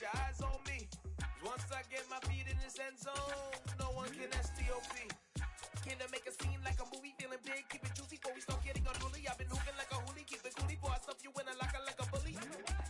your eyes on me. Once I get my feet in this end zone, no one can STOP. Can I make a scene like a movie, feeling big, keep it juicy before we start getting unruly. I've been hooping like a hoolie, keep it coolie, before I stuff you in a locker like a bully.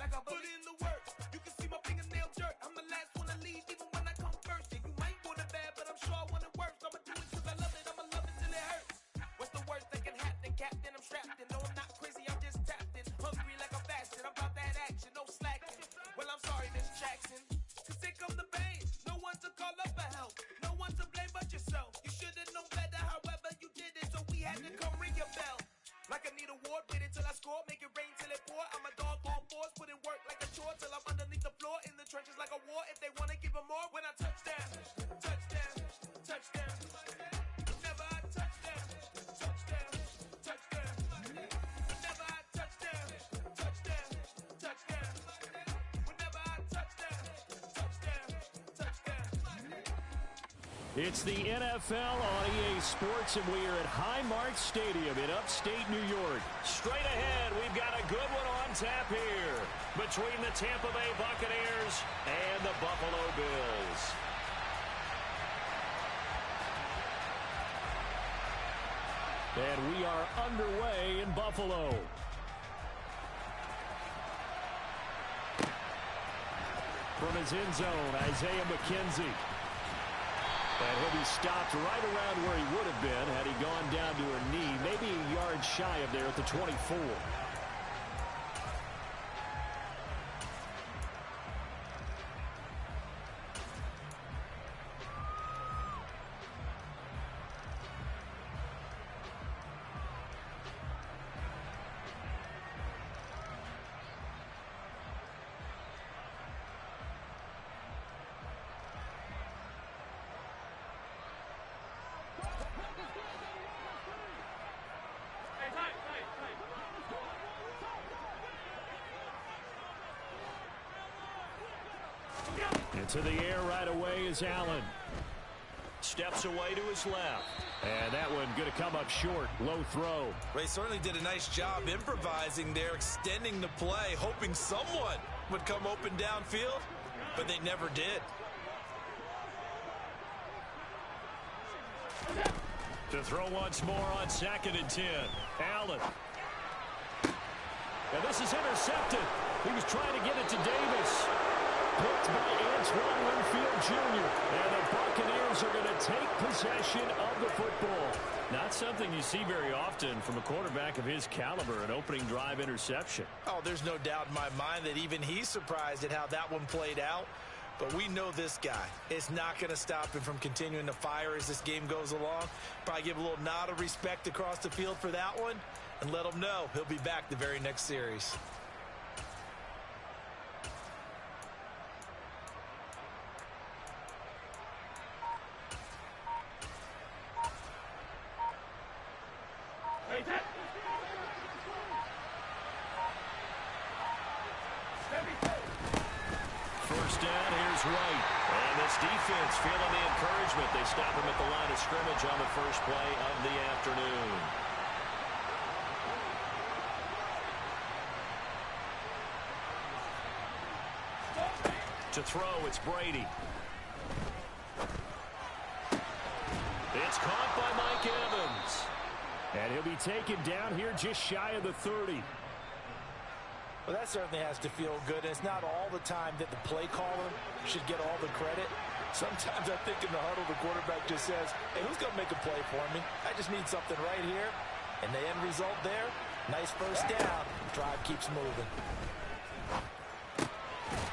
Like a bully. Put in the work, you can see my fingernail jerk. I'm the last one to leave, even when I come first. Yeah, you might want it bad, but I'm sure I want it worse. I'ma do it cause I love it, I'ma love it till it hurts. What's the worst that can happen, Captain? I'm strapped in, no I'm not crazy, I'm just tapped in. Hungry like I'm fasting, I'm about that action, no slacking. Well, I'm sorry, Miss Jackson, cause here come the pain. No one to call up for help, no one to blame but yourself. You should've known better, however you did it, so we had to come ring your bell. Like I need a ward, wait until I score, make it rain till it pour. I'm a dog on fours, put in work like a chore till I'm underneath the floor, in the trenches like a war. If they wanna give them more, when I touch down, touchdown, touchdown. Whenever I touch down, touchdown, touchdown. Whenever I touch down, touchdown, touchdown. Whenever I touch down, touchdown, touchdown. It's the NFL on EA Sports, and we are at Highmark Stadium in upstate New York. Straight ahead, we've got a good one on tap here between the Tampa Bay Buccaneers and the Buffalo Bills. And we are underway in Buffalo. From his end zone, Isaiah McKenzie. And he'll be stopped right around where he would have been had he gone down to a knee, maybe a yard shy of there at the 24. Into the air right away is Allen. Steps away to his left. And that one going to come up short. Low throw. Ray certainly did a nice job improvising there, extending the play, hoping someone would come open downfield, but they never did. To throw once more on 2nd and 10. Allen. And this is intercepted. He was trying to get it to Davis. Picked by Antoine Winfield Jr. And the Buccaneers are going to take possession of the football. Not something you see very often from a quarterback of his caliber, an opening drive interception. Oh, there's no doubt in my mind that even he's surprised at how that one played out. But we know this guy is not going to stop him from continuing to fire as this game goes along. Probably give a little nod of respect across the field for that one and let him know he'll be back the very next series. First down, here's Wright. And this defense feeling the encouragement. They stop him at the line of scrimmage on the first play of the afternoon. To throw, it's Brady. It's caught by Mike Evans. And he'll be taken down here just shy of the 30. Well, that certainly has to feel good. And it's not all the time that the play caller should get all the credit. Sometimes I think in the huddle, the quarterback just says, hey, who's going to make a play for me? I just need something right here. And the end result there, nice first down. Drive keeps moving.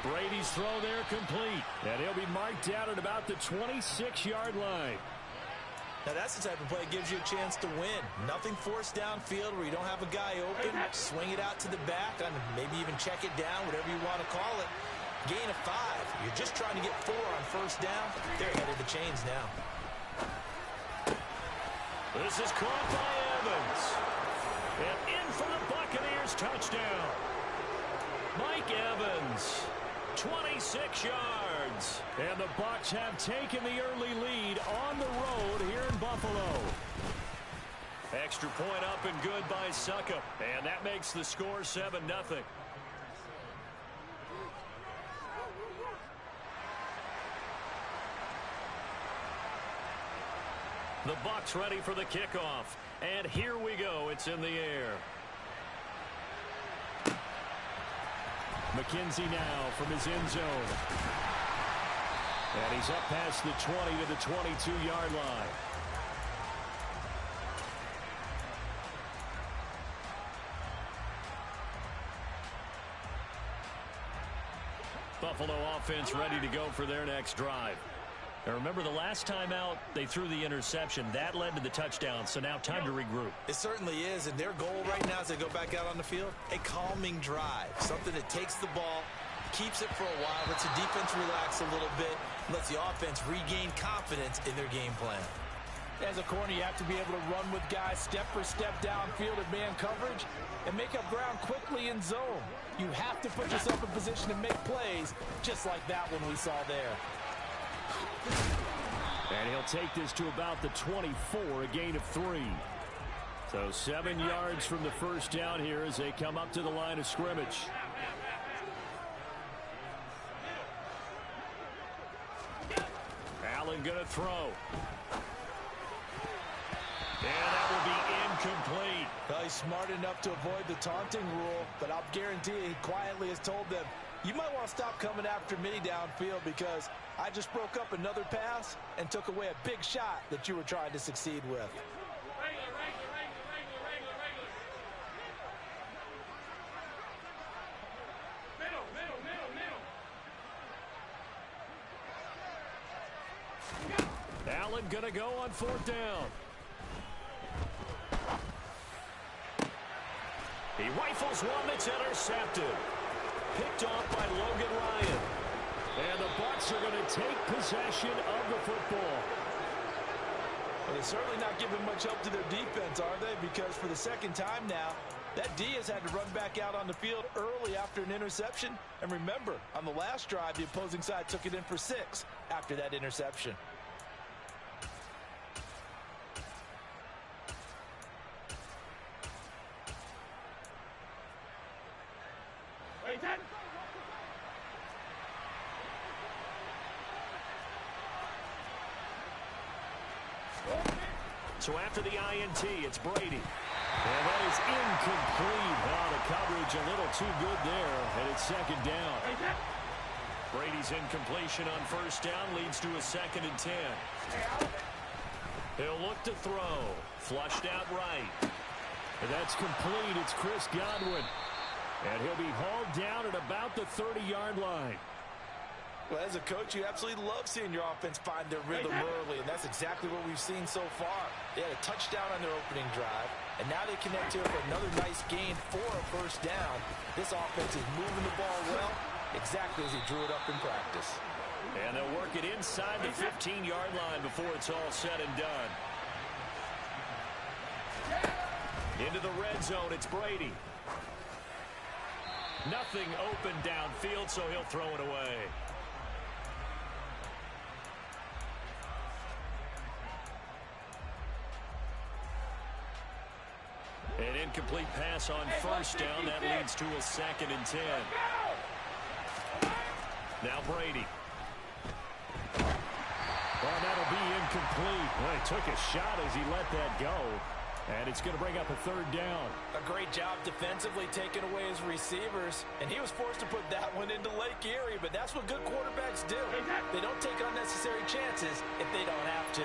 Brady's throw there complete. And he'll be marked down at about the 26-yard line. Now, that's the type of play that gives you a chance to win. Nothing forced downfield where you don't have a guy open. Swing it out to the back, and maybe even check it down, whatever you want to call it. Gain of 5. You're just trying to get 4 on first down. They're ahead of the chains now. This is caught by Evans. And in for the Buccaneers touchdown. Mike Evans. 26 yards. And the Bucs have taken the early lead on the road here in Buffalo. Extra point up and good by Succop. And that makes the score 7-0. The Bucs ready for the kickoff. And here we go. It's in the air. McKenzie now from his end zone. And he's up past the 20 to the 22-yard line. Buffalo offense ready to go for their next drive. Now remember, the last time out, they threw the interception. That led to the touchdown, so now time to regroup. It certainly is, and their goal right now as they go back out on the field, a calming drive. Something that takes the ball, keeps it for a while, lets the defense relax a little bit, lets the offense regain confidence in their game plan. As a corner, you have to be able to run with guys step for step downfield in man coverage and make up ground quickly in zone. You have to put yourself in position to make plays, just like that one we saw there. And he'll take this to about the 24, a gain of 3. So 7 yards from the first down here as they come up to the line of scrimmage. Allen going to throw. And that will be incomplete. Well, he's smart enough to avoid the taunting rule, but I'll guarantee he quietly has told them, you might want to stop coming after me downfield because I just broke up another pass and took away a big shot that you were trying to succeed with. Allen going to go on 4th down. He rifles one that's intercepted. Picked off by Logan Ryan. And the Bucs are going to take possession of the football. Well, they're certainly not giving much help to their defense, are they? Because for the second time now, that D has had to run back out on the field early after an interception. And remember, on the last drive, the opposing side took it in for 6 after that interception. So after the INT, it's Brady. And that is incomplete. Wow, the coverage a little too good there, and it's 2nd down. Brady's incompletion on 1st down leads to a 2nd and 10. He'll look to throw. Flushed out right. And that's complete. It's Chris Godwin. And he'll be hauled down at about the 30-yard line. Well, as a coach, you absolutely love seeing your offense find their rhythm early, and that's exactly what we've seen so far. They had a touchdown on their opening drive, and now they connect here for another nice gain for a 1st down. This offense is moving the ball well, exactly as he drew it up in practice. And they'll work it inside the 15-yard line before it's all said and done. Into the red zone, it's Brady. Nothing open downfield, so he'll throw it away. An incomplete pass on 1st down. That leads to a 2nd and 10. Now Brady. Well, that'll be incomplete. Well, he took a shot as he let that go. And it's going to bring up a 3rd down. A great job defensively taking away his receivers. And he was forced to put that one into Lake Erie. But that's what good quarterbacks do. They don't take unnecessary chances if they don't have to.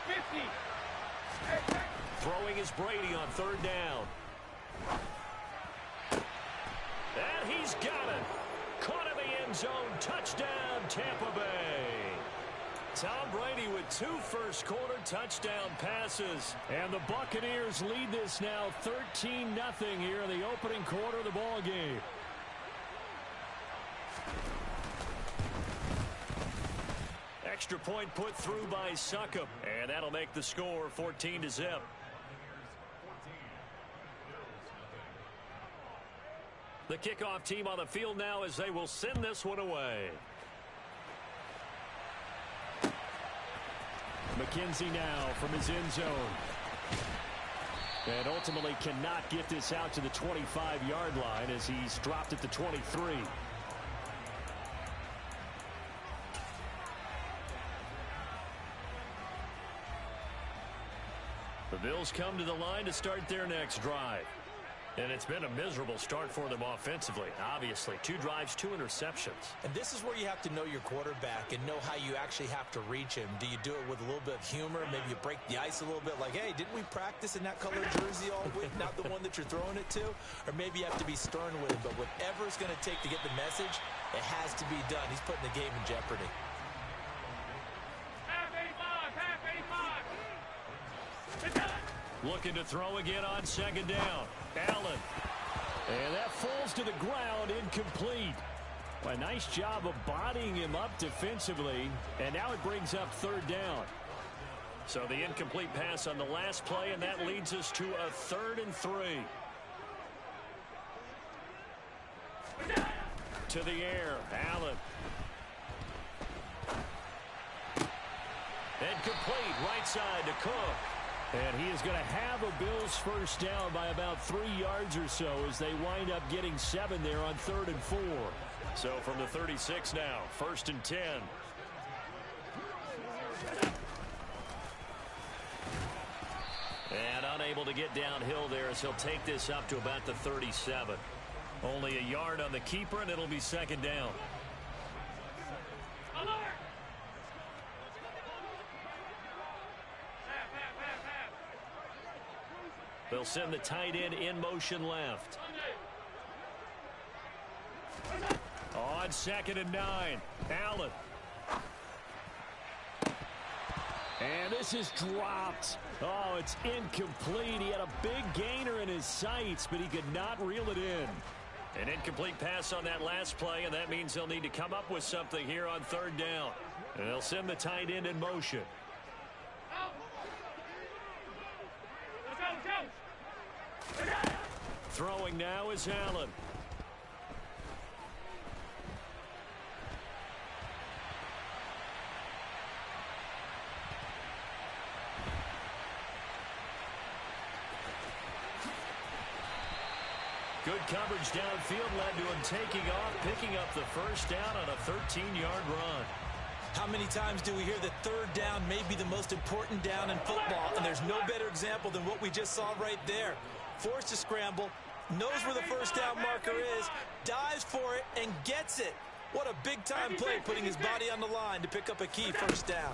50. Throwing is Brady on 3rd down. And he's got it. Caught in the end zone. Touchdown, Tampa Bay. Tom Brady with 2 first-quarter touchdown passes. And the Buccaneers lead this now 13-0 here in the opening quarter of the ball game. Extra point put through by Succop. And that'll make the score 14-0. The kickoff team on the field now as they will send this one away. McKenzie now from his end zone. And ultimately cannot get this out to the 25-yard line as he's dropped at the 23. The Bills come to the line to start their next drive. And it's been a miserable start for them offensively. Obviously, 2 drives, 2 interceptions. And this is where you have to know your quarterback and know how you actually have to reach him. Do you do it with a little bit of humor? Maybe you break the ice a little bit like, hey, didn't we practice in that colored jersey all week? Not the one that you're throwing it to? Or maybe you have to be stern with him. But whatever it's going to take to get the message, it has to be done. He's putting the game in jeopardy. Looking to throw again on second down. Allen. And that falls to the ground, incomplete. Well, a nice job of bodying him up defensively. And now it brings up third down. So the incomplete pass on the last play, and that leads us to a 3rd and 3. To the air, Allen. And complete, right side to Cook. And he is going to have a Bills first down by about 3 yards or so as they wind up getting 7 there on 3rd and 4. So from the 36 now, 1st and 10. And unable to get downhill there as he'll take this up to about the 37. Only a yard on the keeper, and it'll be 2nd down. They'll send the tight end in motion left. On 2nd and 9, Allen. And this is dropped. Oh, it's incomplete. He had a big gainer in his sights, but he could not reel it in. An incomplete pass on that last play, and that means they'll need to come up with something here on 3rd down. And they'll send the tight end in motion. Throwing now is Allen. Good coverage downfield led to him taking off, picking up the first down on a 13-yard run. How many times do we hear that 3rd down may be the most important down in football? And there's no better example than what we just saw right there. Forced to scramble, knows where the first down marker is, dives for it, and gets it. What a big-time play, putting his body on the line to pick up a key first down.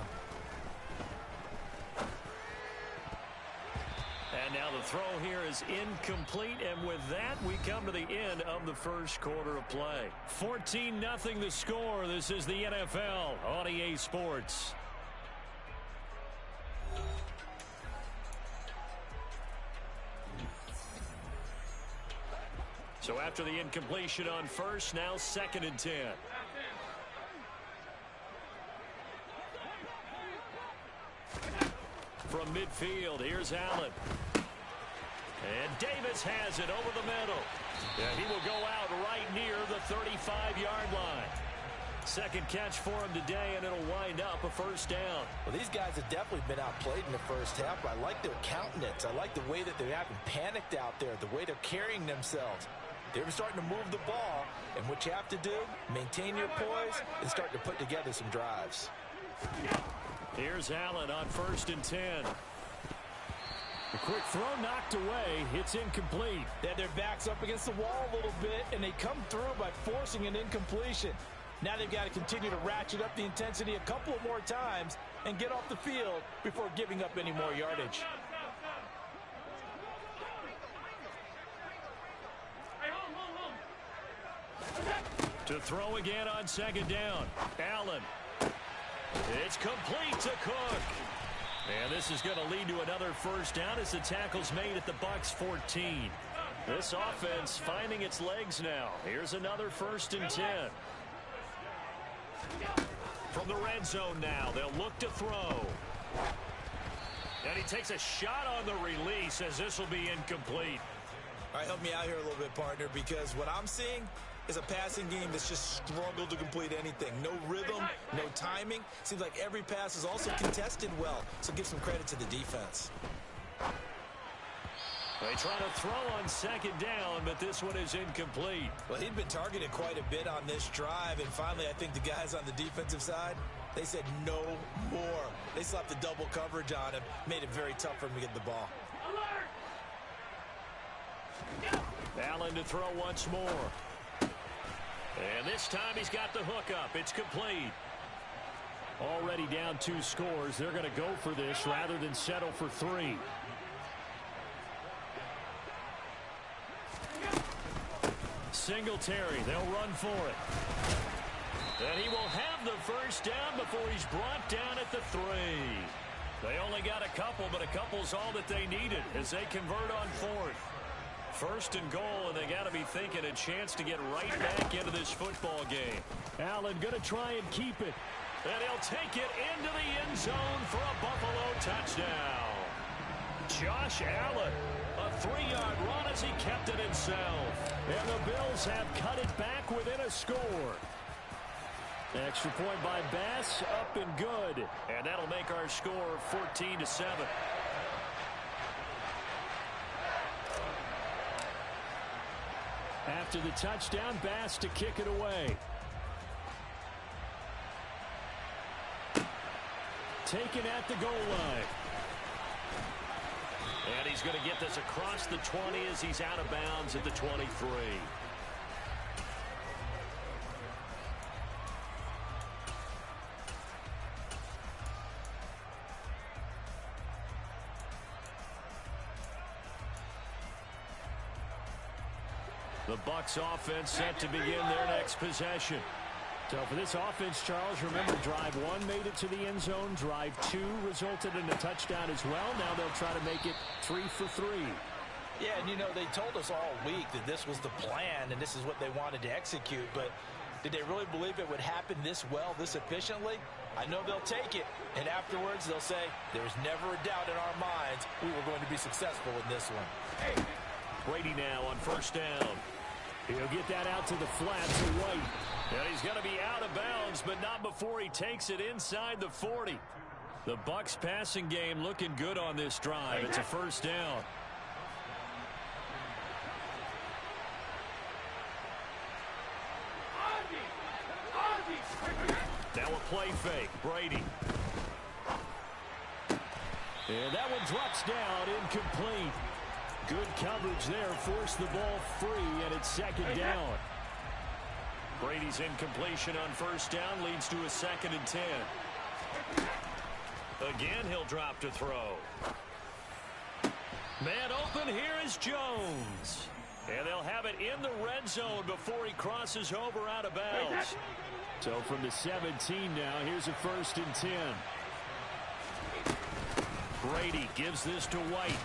And now the throw here is incomplete, and with that, we come to the end of the first quarter of play. 14-0 the score. This is the NFL on EA Sports. So after the incompletion on first, now 2nd and 10. From midfield, here's Allen. And Davis has it over the middle. And he will go out right near the 35-yard line. Second catch for him today, and it'll wind up a first down. Well, these guys have definitely been outplayed in the first half, but I like their countenance. I like the way that they haven't panicked out there, the way they're carrying themselves. They were starting to move the ball, and what you have to do, maintain your poise and start to put together some drives. Here's Allen on 1st and 10. A quick throw knocked away. It's incomplete. They had their backs up against the wall a little bit, and they come through by forcing an incompletion. Now they've got to continue to ratchet up the intensity a couple of more times and get off the field before giving up any more yardage. To throw again on 2nd down. Allen. It's complete to Cook. And this is going to lead to another first down as the tackle's made at the Bucs 14. This offense finding its legs now. Here's another 1st and 10. From the red zone now, they'll look to throw. And he takes a shot on the release as this will be incomplete. All right, help me out here a little bit, partner, because what I'm seeing is a passing game that's just struggled to complete anything. No rhythm, no timing. Seems like every pass is also contested well, so give some credit to the defense. They try to throw on 2nd down, but this one is incomplete. Well, he'd been targeted quite a bit on this drive, and finally I think the guys on the defensive side They said no more. They slapped the double coverage on him, made it very tough for him to get the ball. Allen to throw once more. And this time he's got the hook up. It's complete. Already down 2 scores. They're going to go for this rather than settle for 3. Singletary, they'll run for it. And he will have the first down before he's brought down at the 3. They only got a couple, but a couple's all that they needed as they convert on 4th. First and goal, and they got to be thinking a chance to get right back into this football game. Allen going to try and keep it. And he'll take it into the end zone for a Buffalo touchdown. Josh Allen, a 3-yard run as he kept it himself. And the Bills have cut it back within a score. Extra point by Bass, up and good. And that'll make our score 14-7. After the touchdown, Bass to kick it away. Taken at the goal line. And he's going to get this across the 20 as he's out of bounds at the 23. The Bucs offense set to begin their next possession. So for this offense, Charles, remember drive 1 made it to the end zone. Drive 2 resulted in a touchdown as well. Now they'll try to make it 3 for 3. Yeah, and you know, they told us all week that this was the plan and this is what they wanted to execute. But did they really believe it would happen this well, this efficiently? I know they'll take it. And afterwards, they'll say, there's never a doubt in our minds we were going to be successful in this one. Brady now on first down. He'll get that out to the flat to White. And he's going to be out of bounds, but not before he takes it inside the 40. The Bucs passing game looking good on this drive. It's a first down. Now a play fake. Brady. And that one drops down, incomplete. Good coverage there, forced the ball free, and it's second down. Brady's incompletion on first down leads to a 2nd and 10. Again, he'll drop to throw. Man open, here is Jones. And they'll have it in the red zone before he crosses over out of bounds. So from the 17 now, here's a 1st and 10. Brady gives this to White.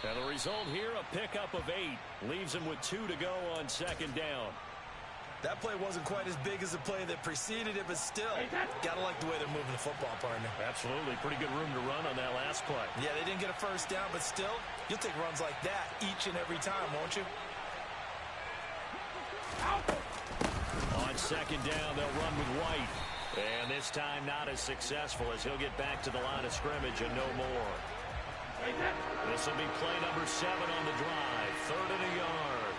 And the result here, a pickup of 8. Leaves him with 2 to go on 2nd down. That play wasn't quite as big as the play that preceded it, but still, gotta like the way they're moving the football, partner. Absolutely. Pretty good room to run on that last play. Yeah, they didn't get a first down, but still, you'll take runs like that each and every time, won't you? On 2nd down, they'll run with White. And this time not as successful as he'll get back to the line of scrimmage and no more. This will be play number 7 on the drive. 3rd and a yard.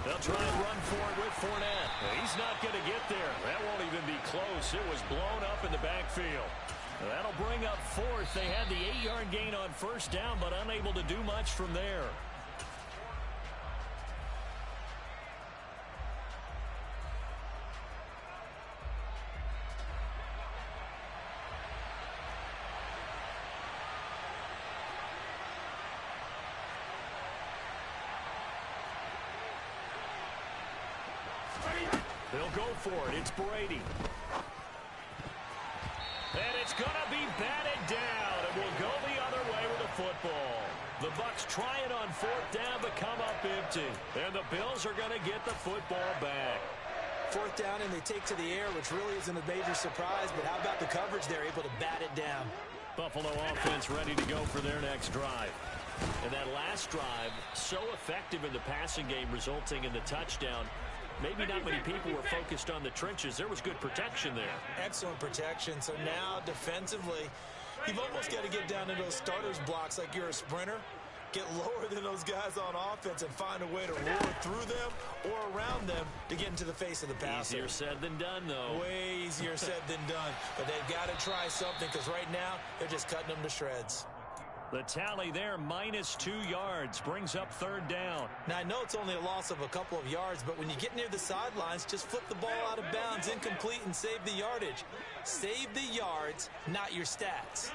They'll try and run for it with Fournette. He's not going to get there. That won't even be close. It was blown up in the backfield. That'll bring up 4th. They had the 8-yard gain on first down, but unable to do much from there. They'll go for it. It's Brady. And it's going to be batted down. And we'll go the other way with the football. The Bucs try it on 4th down, but come up empty. And the Bills are going to get the football back. 4th down, and they take to the air, which really isn't a major surprise. But how about the coverage? They're able to bat it down. Buffalo offense ready to go for their next drive. And that last drive, so effective in the passing game, resulting in the touchdown. Maybe not many people were focused on the trenches. There was good protection there. Excellent protection. So now defensively, you've almost got to get down into those starters blocks like you're a sprinter. Get lower than those guys on offense and find a way to roar through them or around them to get into the face of the passer. Easier said than done, though. Way easier said than done. But they've got to try something because right now they're just cutting them to shreds. The tally there, -2 yards, brings up 3rd down. Now, I know it's only a loss of a couple of yards, but when you get near the sidelines, just flip the ball out of bounds, incomplete, and save the yardage. Save the yards, not your stats.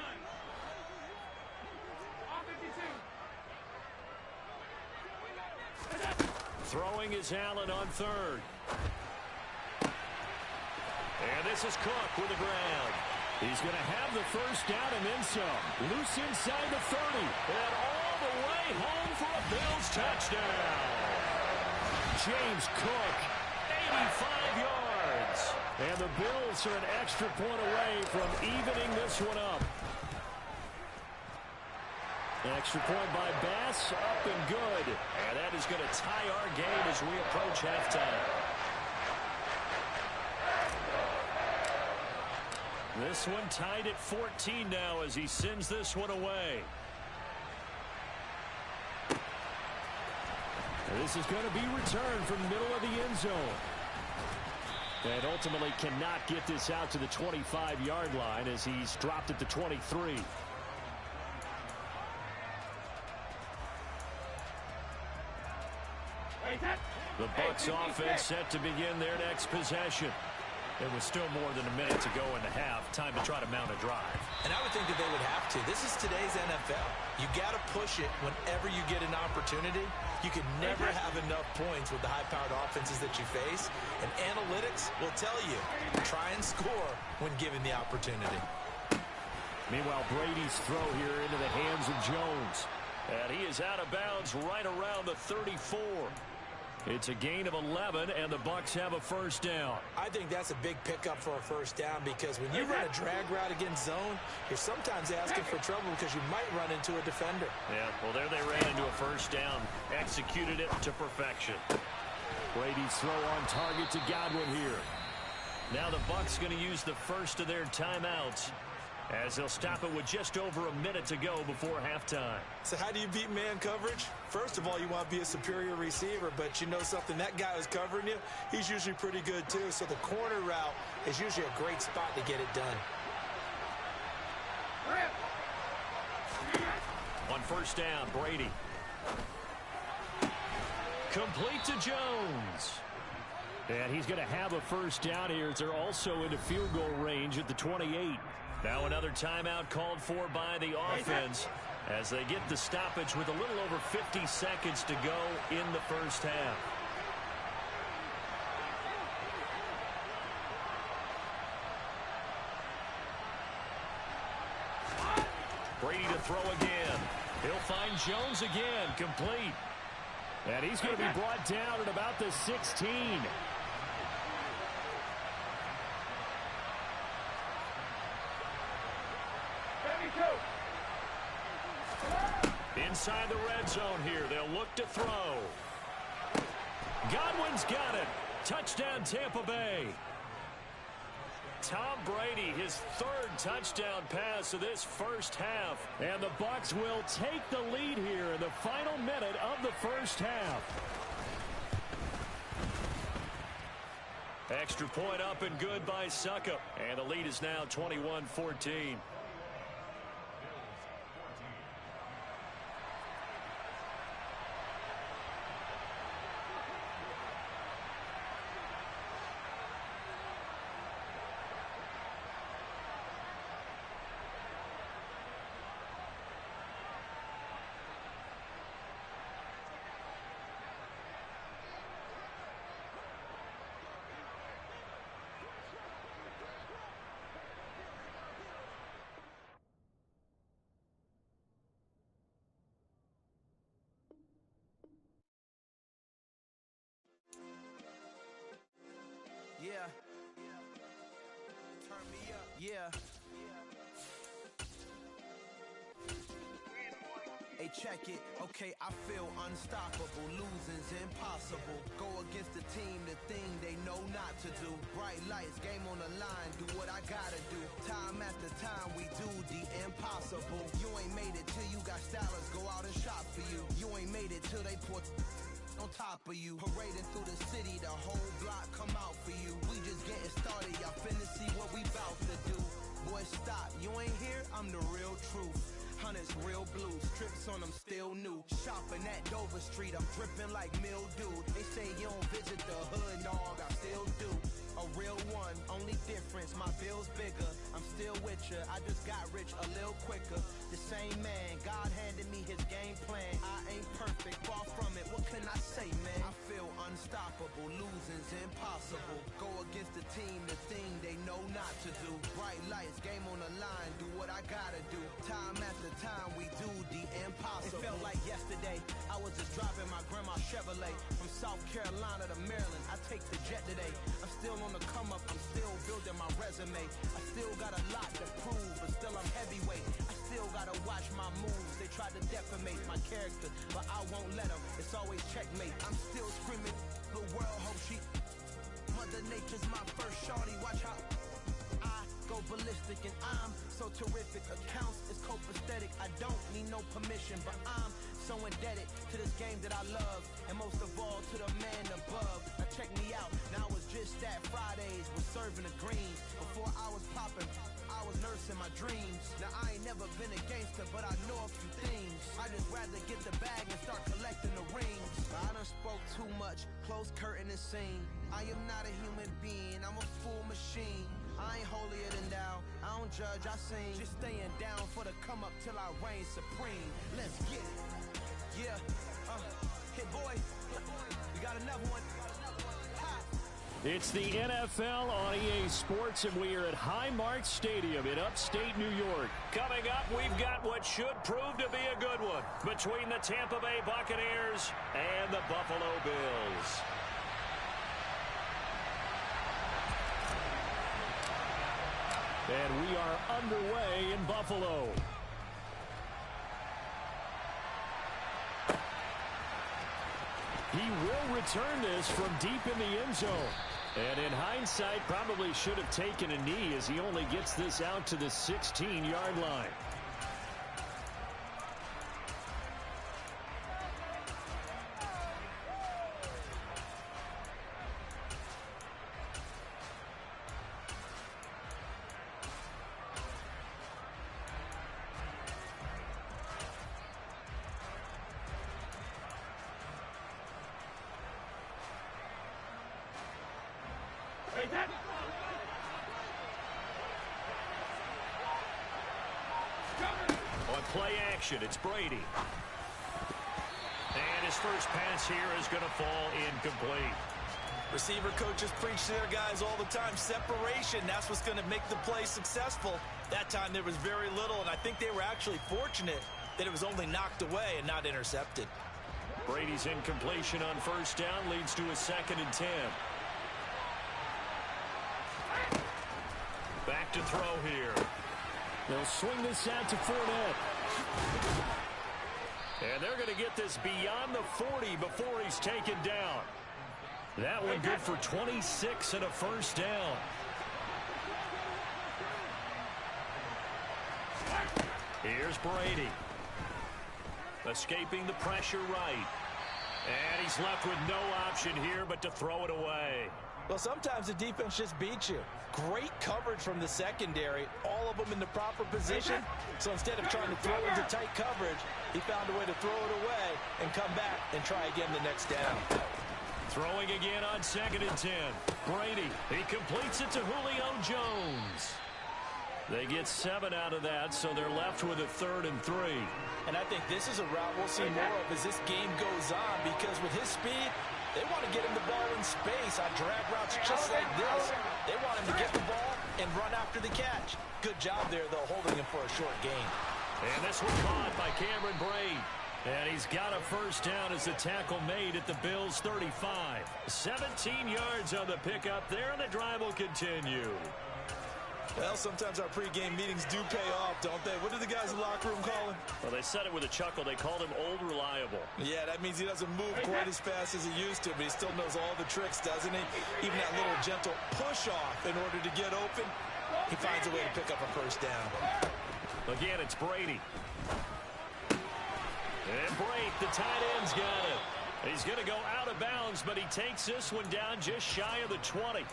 Throwing is Allen on 3rd. And this is Cook with the grab. He's going to have the first down and then some. Loose inside the 30. And all the way home for a Bills touchdown. James Cook, 85 yards. And the Bills are an extra point away from evening this one up. Extra point by Bass, up and good. And that is going to tie our game as we approach halftime. This one tied at 14 now as he sends this one away. And this is going to be returned from the middle of the end zone. And ultimately cannot get this out to the 25-yard line as he's dropped at the 23. The Bucs offense set to begin their next possession. There was still more than a minute to go in the half. Time to try to mount a drive. And I would think that they would have to. This is today's NFL. You got to push it whenever you get an opportunity. You can never have enough points with the high-powered offenses that you face. And analytics will tell you, try and score when given the opportunity. Meanwhile, Brady's throw here into the hands of Jones. And he is out of bounds right around the 34. It's a gain of 11, and the Bucs have a first down. I think that's a big pickup for a first down because when you run a drag route against zone, you're sometimes asking for trouble because you might run into a defender. Yeah, well, there they ran into a first down. Executed it to perfection. Brady's throw on target to Godwin here. Now the Bucs going to use the first of their timeouts as they'll stop it with just over a minute to go before halftime. So how do you beat man coverage? First of all, you want to be a superior receiver, but you know something, that guy who's covering you, he's usually pretty good too. So the corner route is usually a great spot to get it done. On first down, Brady. Complete to Jones. And he's going to have a first down here as they're also into field goal range at the 28. Now another timeout called for by the offense as they get the stoppage with a little over 50 seconds to go in the first half. Brady to throw again. He'll find Jones again, complete. And he's going to be brought down at about the 16. Inside the red zone here, they'll look to throw. Godwin's got it. Touchdown, Tampa Bay. Tom Brady, his third touchdown pass of this first half. And the Bucs will take the lead here in the final minute of the first half. Extra point up and good by Succop. And the lead is now 21-14. Yeah. Turn me up. Yeah. Hey, check it. Okay, I feel unstoppable. Lose losing's impossible. Go against the team, the thing they know not to do. Bright lights, game on the line, do what I gotta do. Time after time, we do the impossible. You ain't made it till you got stylists go out and shop for you. You ain't made it till they put on top of you. Parading through the city, the whole block come out for you. We just getting started, y'all finna see what we bout to do. Boy, stop, you ain't here, I'm the real truth. Hunters, real blues, strips on them still new. Shopping at Dover Street, I'm dripping like mildew. They say you don't visit the hood, dog, I still do. A real one, only difference, my bill's bigger. I'm still with ya, I just got rich a little quicker. The same man, God handed me his game plan. I ain't perfect, far from it, what can I say, man? I feel unstoppable, losing's impossible. Go against the team, the thing they know not to do. Bright lights, game on the line, do what I gotta do. Time after time, we do the impossible. It felt like yesterday, I was just driving my grandma's Chevrolet. From South Carolina to Maryland, I take the jet today. I'm still on the come up, I'm still building my resume. I still got a lot to prove, but still I'm heavyweight. I still gotta watch my moves. They tried to defamate my character, but I won't let them. It's always checkmate. I'm still screaming, the world hope she. Mother Nature's my first shorty, watch how I go ballistic and I'm so terrific. Accounts is copacetic, I don't need no permission, but I'm so indebted to this game that I love, and most of all to the man above. Now check me out, now it's just that Fridays was serving the greens. Before I was popping, I was nursing my dreams. Now I ain't never been a gangster, but I know a few things. I just rather get the bag and start collecting the rings. I done spoke too much, close curtain and scene. I am not a human being, I'm a full machine. I ain't holier than thou, I don't judge, I sing. Just staying down for the come up till I reign supreme. Let's get it. Yeah, hit boy, we got another one. Ha. It's the NFL on EA Sports, and we are at Highmark Stadium in upstate New York. Coming up, we've got what should prove to be a good one between the Tampa Bay Buccaneers and the Buffalo Bills. And we are underway in Buffalo. He will return this from deep in the end zone. And in hindsight, probably should have taken a knee as he only gets this out to the 16-yard line. On play action, it's Brady. And his first pass here is going to fall incomplete. Receiver coaches preach to their guys all the time. Separation, that's what's going to make the play successful. That time there was very little, and I think they were actually fortunate that it was only knocked away and not intercepted. Brady's incompletion on first down leads to a 2nd and 10. Back to throw here. They'll swing this out to Fournette. And they're going to get this beyond the 40 before he's taken down. That one good for 26 and a first down. Here's Brady. Escaping the pressure right. And he's left with no option here but to throw it away. Well, sometimes the defense just beats you. Great coverage from the secondary, all of them in the proper position. So instead of trying to throw into tight coverage, he found a way to throw it away and come back and try again the next down. Throwing again on 2nd and 10. Brady, he completes it to Julio Jones. They get 7 out of that, so they're left with a 3rd and 3. And I think this is a route we'll see more of as this game goes on, because with his speed, they want to get him the ball in space on drag routes just like this. They want him to get the ball and run after the catch. Good job there, though, holding him for a short gain. And this one caught by Cameron Brate. And he's got a first down as the tackle made at the Bills' 35. 17 yards on the pickup there, and the drive will continue. Well, sometimes our pregame meetings do pay off, don't they? What do the guys in the locker room call him? Well, they said it with a chuckle. They called him Old Reliable. Yeah, that means he doesn't move quite as fast as he used to, but he still knows all the tricks, doesn't he? Even that little gentle push-off in order to get open, he finds a way to pick up a first down. Again, it's Brady. And Brate, the tight end's got it. He's going to go out of bounds, but he takes this one down just shy of the 20.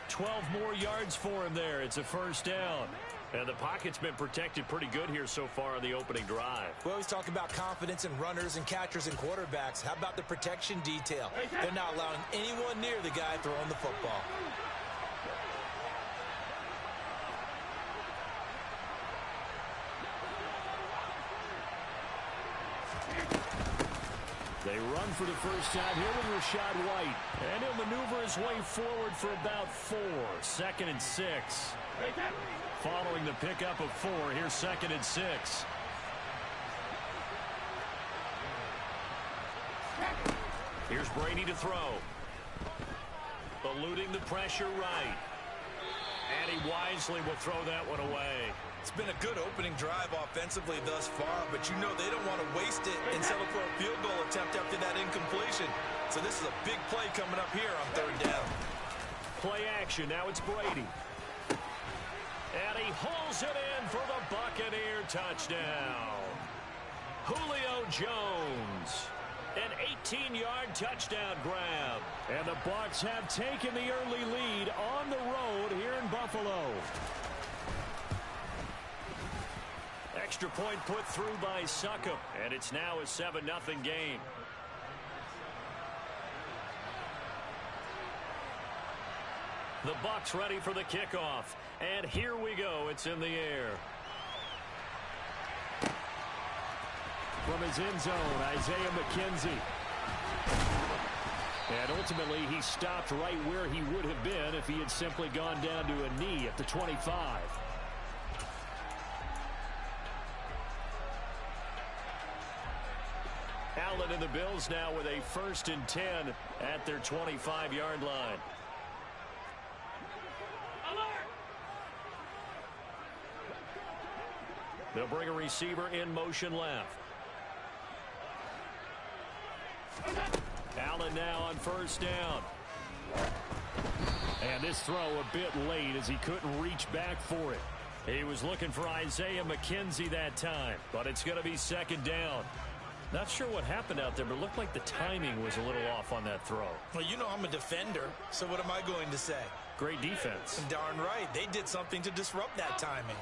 12 more yards for him there. It's a first down. And the pocket's been protected pretty good here so far on the opening drive. We always talk about confidence in runners and catchers and quarterbacks. How about the protection detail? They're not allowing anyone near the guy throwing the football. They run for the first time here with Rachaad White. And he'll maneuver his way forward for about 4. 2nd and 6. Following the pickup of 4, here's 2nd and 6. Here's Brady to throw. Eluding the pressure right. And he wisely will throw that one away. It's been a good opening drive offensively thus far, but you know they don't want to waste it and settle for a field goal attempt after that incompletion. So this is a big play coming up here on 3rd down. Play action. Now it's Brady. And he hauls it in for the Buccaneer touchdown. Julio Jones. An 18-yard touchdown grab. And the Bucs have taken the early lead on the road here in Buffalo. Extra point put through by Succop, and it's now a 7-0 game. The Bucs ready for the kickoff, and here we go. It's in the air. From his end zone, Isaiah McKenzie. And ultimately, he stopped right where he would have been if he had simply gone down to a knee at the 25. Allen and the Bills now with a 1st and 10 at their 25-yard line. They'll bring a receiver in motion left. Allen now on 1st down. And this throw a bit late as he couldn't reach back for it. He was looking for Isaiah McKenzie that time, but it's going to be 2nd down. Not sure what happened out there, but it looked like the timing was a little off on that throw. Well, you know I'm a defender, so what am I going to say? Great defense. Darn right. They did something to disrupt that timing.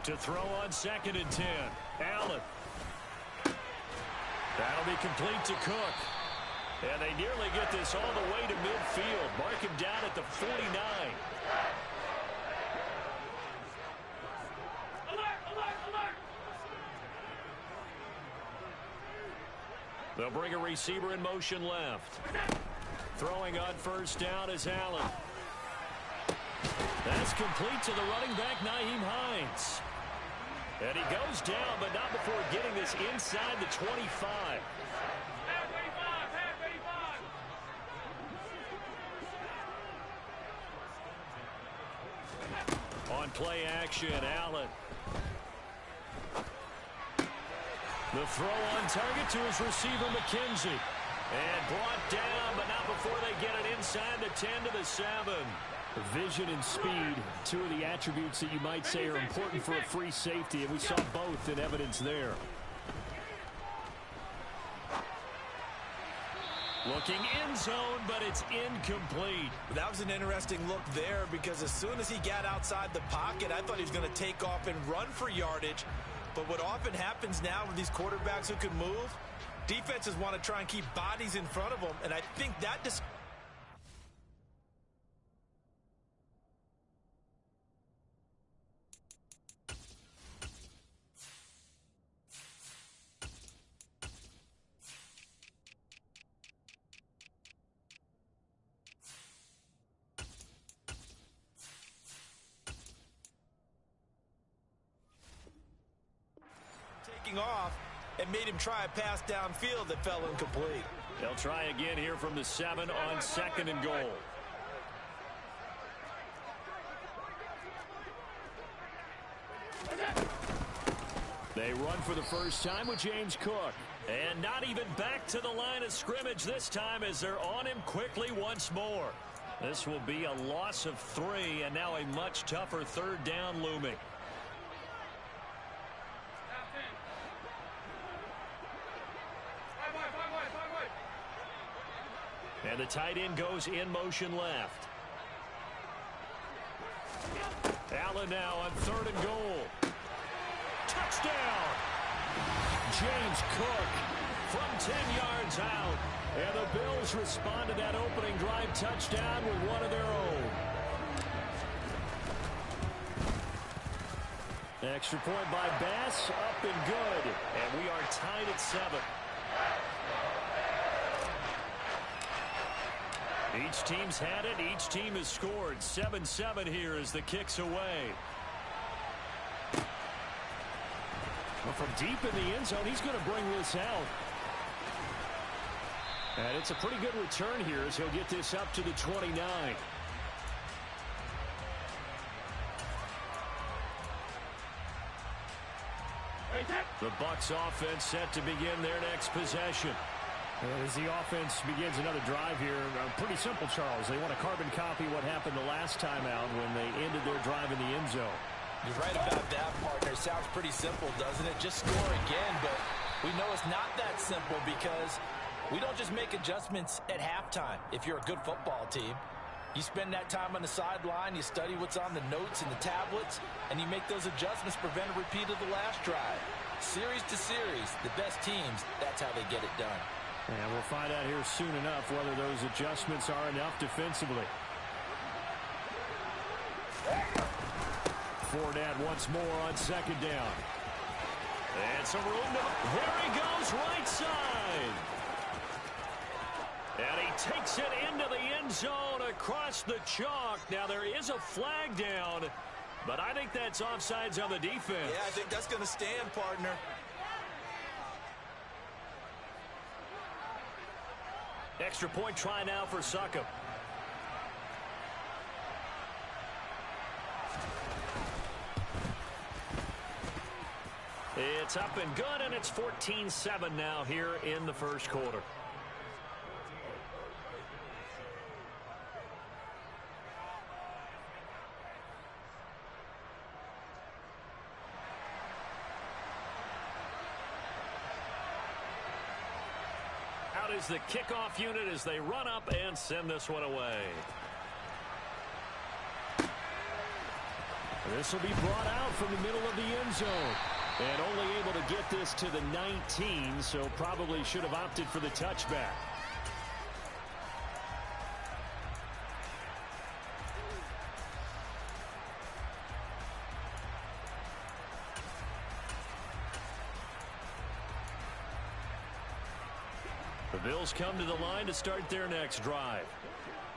To throw on 2nd and 10. Allen. That'll be complete to Cook. And they nearly get this all the way to midfield. Mark him down at the 49. They'll bring a receiver in motion left. Throwing on 1st down is Allen. That's complete to the running back, Nyheim Hines. And he goes down, but not before getting this inside the 25. On play action, Allen. The throw on target to his receiver, McKenzie. And brought down, but not before they get it inside the 10 to the 7. Vision and speed, 2 of the attributes that you might say are important for a free safety, and we saw both in evidence there. Looking end zone, but it's incomplete. That was an interesting look there because as soon as he got outside the pocket, I thought he was going to take off and run for yardage. But what often happens now with these quarterbacks who can move, defenses want to try and keep bodies in front of them, and I think that off and made him try a pass downfield that fell incomplete. They'll try again here from the 7 on 2nd and goal. They run for the first time with James Cook. And not even back to the line of scrimmage this time as they're on him quickly once more. This will be a loss of 3, and now a much tougher 3rd down looming. And the tight end goes in motion left. Allen now on 3rd and goal. Touchdown! James Cook from 10 yards out. And the Bills respond to that opening drive touchdown with one of their own. Extra point by Bass, up and good. And we are tied at 7. Each team's had it. Each team has scored. 7-7 here as the kick's away. Well, from deep in the end zone, he's going to bring this out. And it's a pretty good return here as he'll get this up to the 29. The Bucs offense set to begin their next possession. As the offense begins another drive here, pretty simple, Charles. They want to carbon copy what happened the last time out when they ended their drive in the end zone. You're right about that, partner. Sounds pretty simple, doesn't it? Just score again, but we know it's not that simple because we don't just make adjustments at halftime if you're a good football team. You spend that time on the sideline, you study what's on the notes and the tablets, and you make those adjustments to prevent a repeat of the last drive. Series to series, the best teams, that's how they get it done. And we'll find out here soon enough whether those adjustments are enough defensively. Fournette once more on 2nd down. And some room to... Here he goes, right side. And he takes it into the end zone across the chalk. Now there is a flag down, but I think that's offsides on the defense. Yeah, I think that's going to stand, partner. Extra point try now for Succop. It's up and good, and it's 14-7 now here in the first quarter. Out is the kickoff unit as they run up and send this one away. This will be brought out from the middle of the end zone. And only able to get this to the 19, so probably should have opted for the touchback. The Bills come to the line to start their next drive.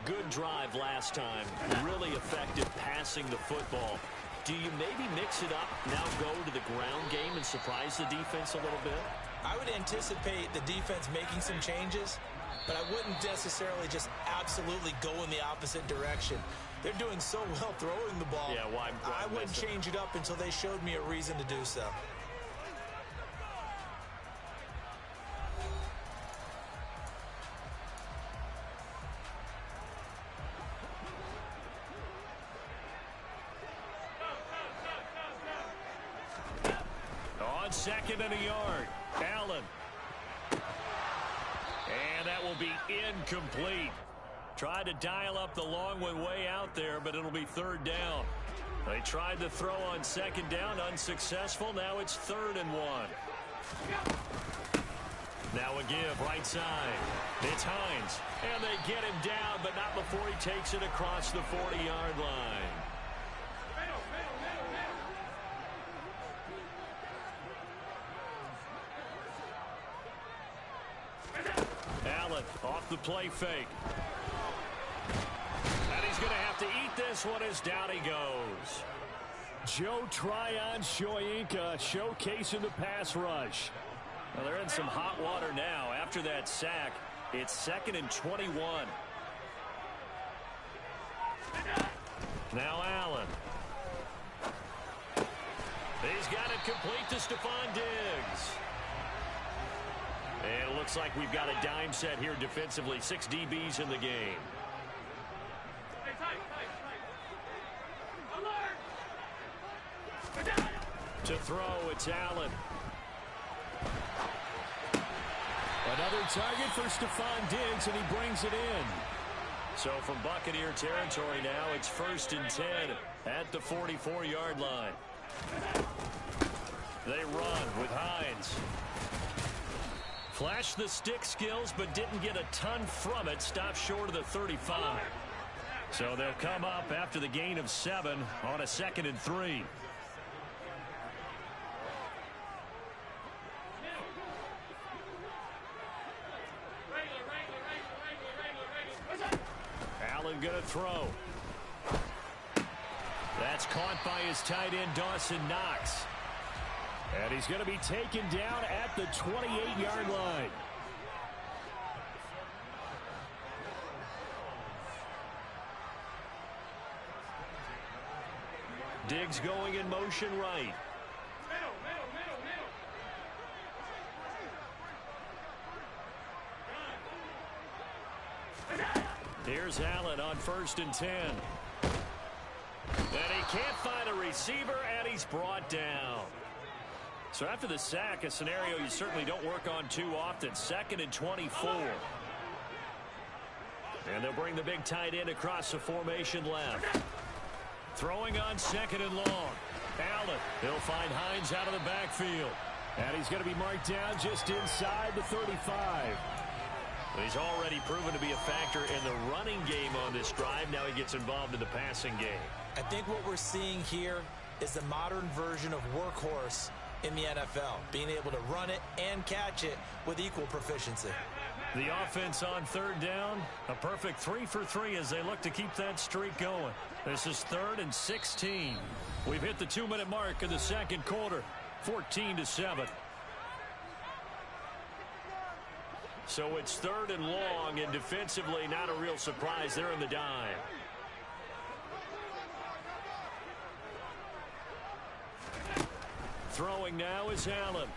Good drive last time. Really effective passing the football. Do you maybe mix it up, now go to the ground game and surprise the defense a little bit? I would anticipate the defense making some changes, but I wouldn't necessarily just absolutely go in the opposite direction. They're doing so well throwing the ball. Yeah, why I wouldn't change it up until they showed me a reason to do so. On 2nd and a yard, Allen. And that will be incomplete. Tried to dial up the long one way out there, but it'll be 3rd down. They tried to throw on 2nd down, unsuccessful. Now it's 3rd and 1. Now a give, right side. It's Hines. And they get him down, but not before he takes it across the 40-yard line. Allen off the play fake. And he's going to have to eat this one as down he goes. Joe Tryon-Shoyinka showcasing the pass rush. Well, they're in some hot water now after that sack. It's 2nd and 21. Now Allen. He's got it complete to Stephon Diggs. And it looks like we've got a dime set here defensively. 6 DBs in the game. To throw, it's Allen. Another target for Stephon Diggs, and he brings it in. So from Buccaneer territory now, it's 1st and 10 at the 44-yard line. They run with Hines. Flashed the stick skills, but didn't get a ton from it. Stopped short of the 35. So they'll come up after the gain of 7 on a 2nd and 3. Allen gonna throw. That's caught by his tight end, Dawson Knox. And he's going to be taken down at the 28-yard line. Diggs going in motion right. Here's Allen on 1st and 10. And he can't find a receiver, and he's brought down. So after the sack, a scenario you certainly don't work on too often. 2nd and 24. And they'll bring the big tight end across the formation left. Throwing on 2nd and long. Allen, he'll find Hines out of the backfield. And he's going to be marked down just inside the 35. He's already proven to be a factor in the running game on this drive. Now he gets involved in the passing game. I think what we're seeing here is the modern version of workhorse in the NFL, being able to run it and catch it with equal proficiency. The offense on 3rd down, a perfect 3 for 3 as they look to keep that streak going. This is 3rd and 16. We've hit the 2-minute mark in the 2nd quarter, 14-7. So it's 3rd and long, and defensively not a real surprise. They're in the dime. Throwing now is Allen.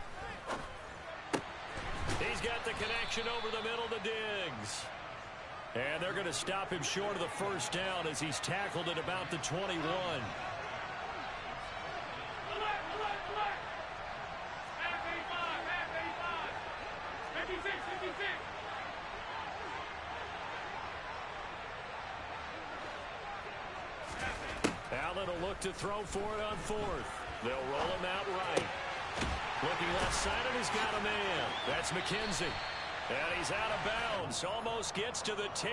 He's got the connection over the middle to Diggs. And they're going to stop him short of the 1st down as he's tackled at about the 21. Allen will look to throw for it on 4th. They'll roll him out right. Looking left side, and he's got a man. That's McKenzie. And he's out of bounds. Almost gets to the 10.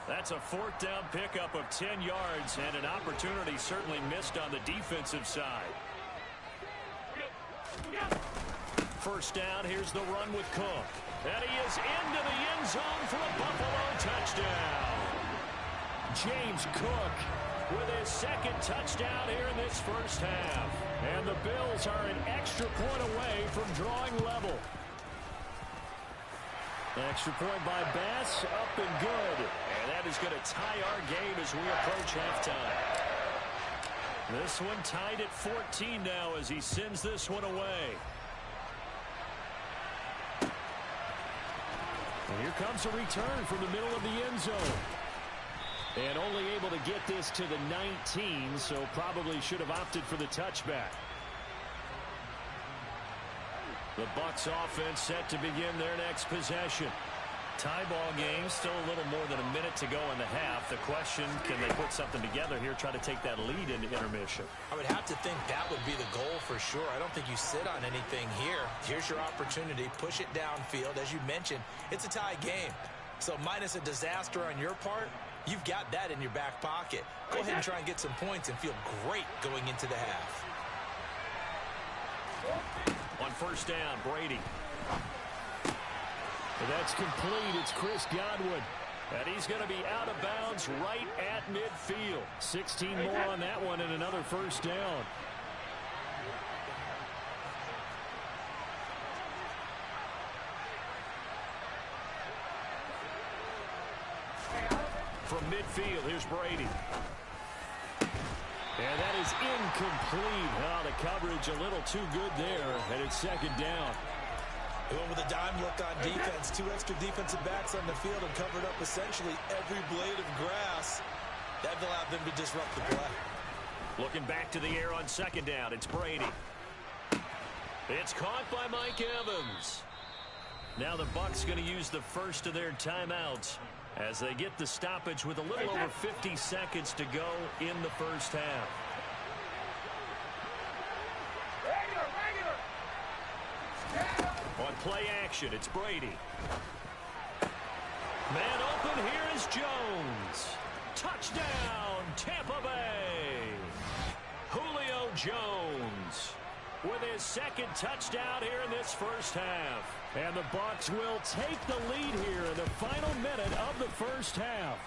That's a 4th down pickup of 10 yards, and an opportunity certainly missed on the defensive side. 1st down, here's the run with Cook. And he is into the end zone for a Buffalo touchdown. James Cook with his 2nd touchdown here in this 1st half. And the Bills are an extra point away from drawing level. Extra point by Bass, up and good. And that is going to tie our game as we approach halftime. This one tied at 14 now as he sends this one away. And here comes a return from the middle of the end zone. And only able to get this to the 19, so probably should have opted for the touchback. The Bucs offense set to begin their next possession. Tie ball game, still a little more than a minute to go in the half. The question, can they put something together here, try to take that lead into intermission? I would have to think that would be the goal for sure. I don't think you sit on anything here. Here's your opportunity. Push it downfield. As you mentioned, it's a tie game. So minus a disaster on your part, you've got that in your back pocket. Go ahead and try and get some points and feel great going into the half. On 1st down, Brady. That's complete. It's Chris Godwin. And he's going to be out of bounds right at midfield. 16 more on that one and another 1st down. from midfield. Here's Brady. And that is incomplete. Oh, the coverage a little too good there, and it's second down. Going with a dime look on defense. 2 extra defensive backs on the field and covered up essentially every blade of grass. That allowed them to disrupt the play. Looking back to the air on second down. It's Brady. It's caught by Mike Evans. Now the Bucs going to use the first of their timeouts as they get the stoppage with a little over 50 seconds to go in the first half. On play action, it's Brady. Man open, here is Jones. Touchdown, Tampa Bay. Julio Jones with his second touchdown here in this first half. And the Bucs will take the lead here in the final minute of the first half.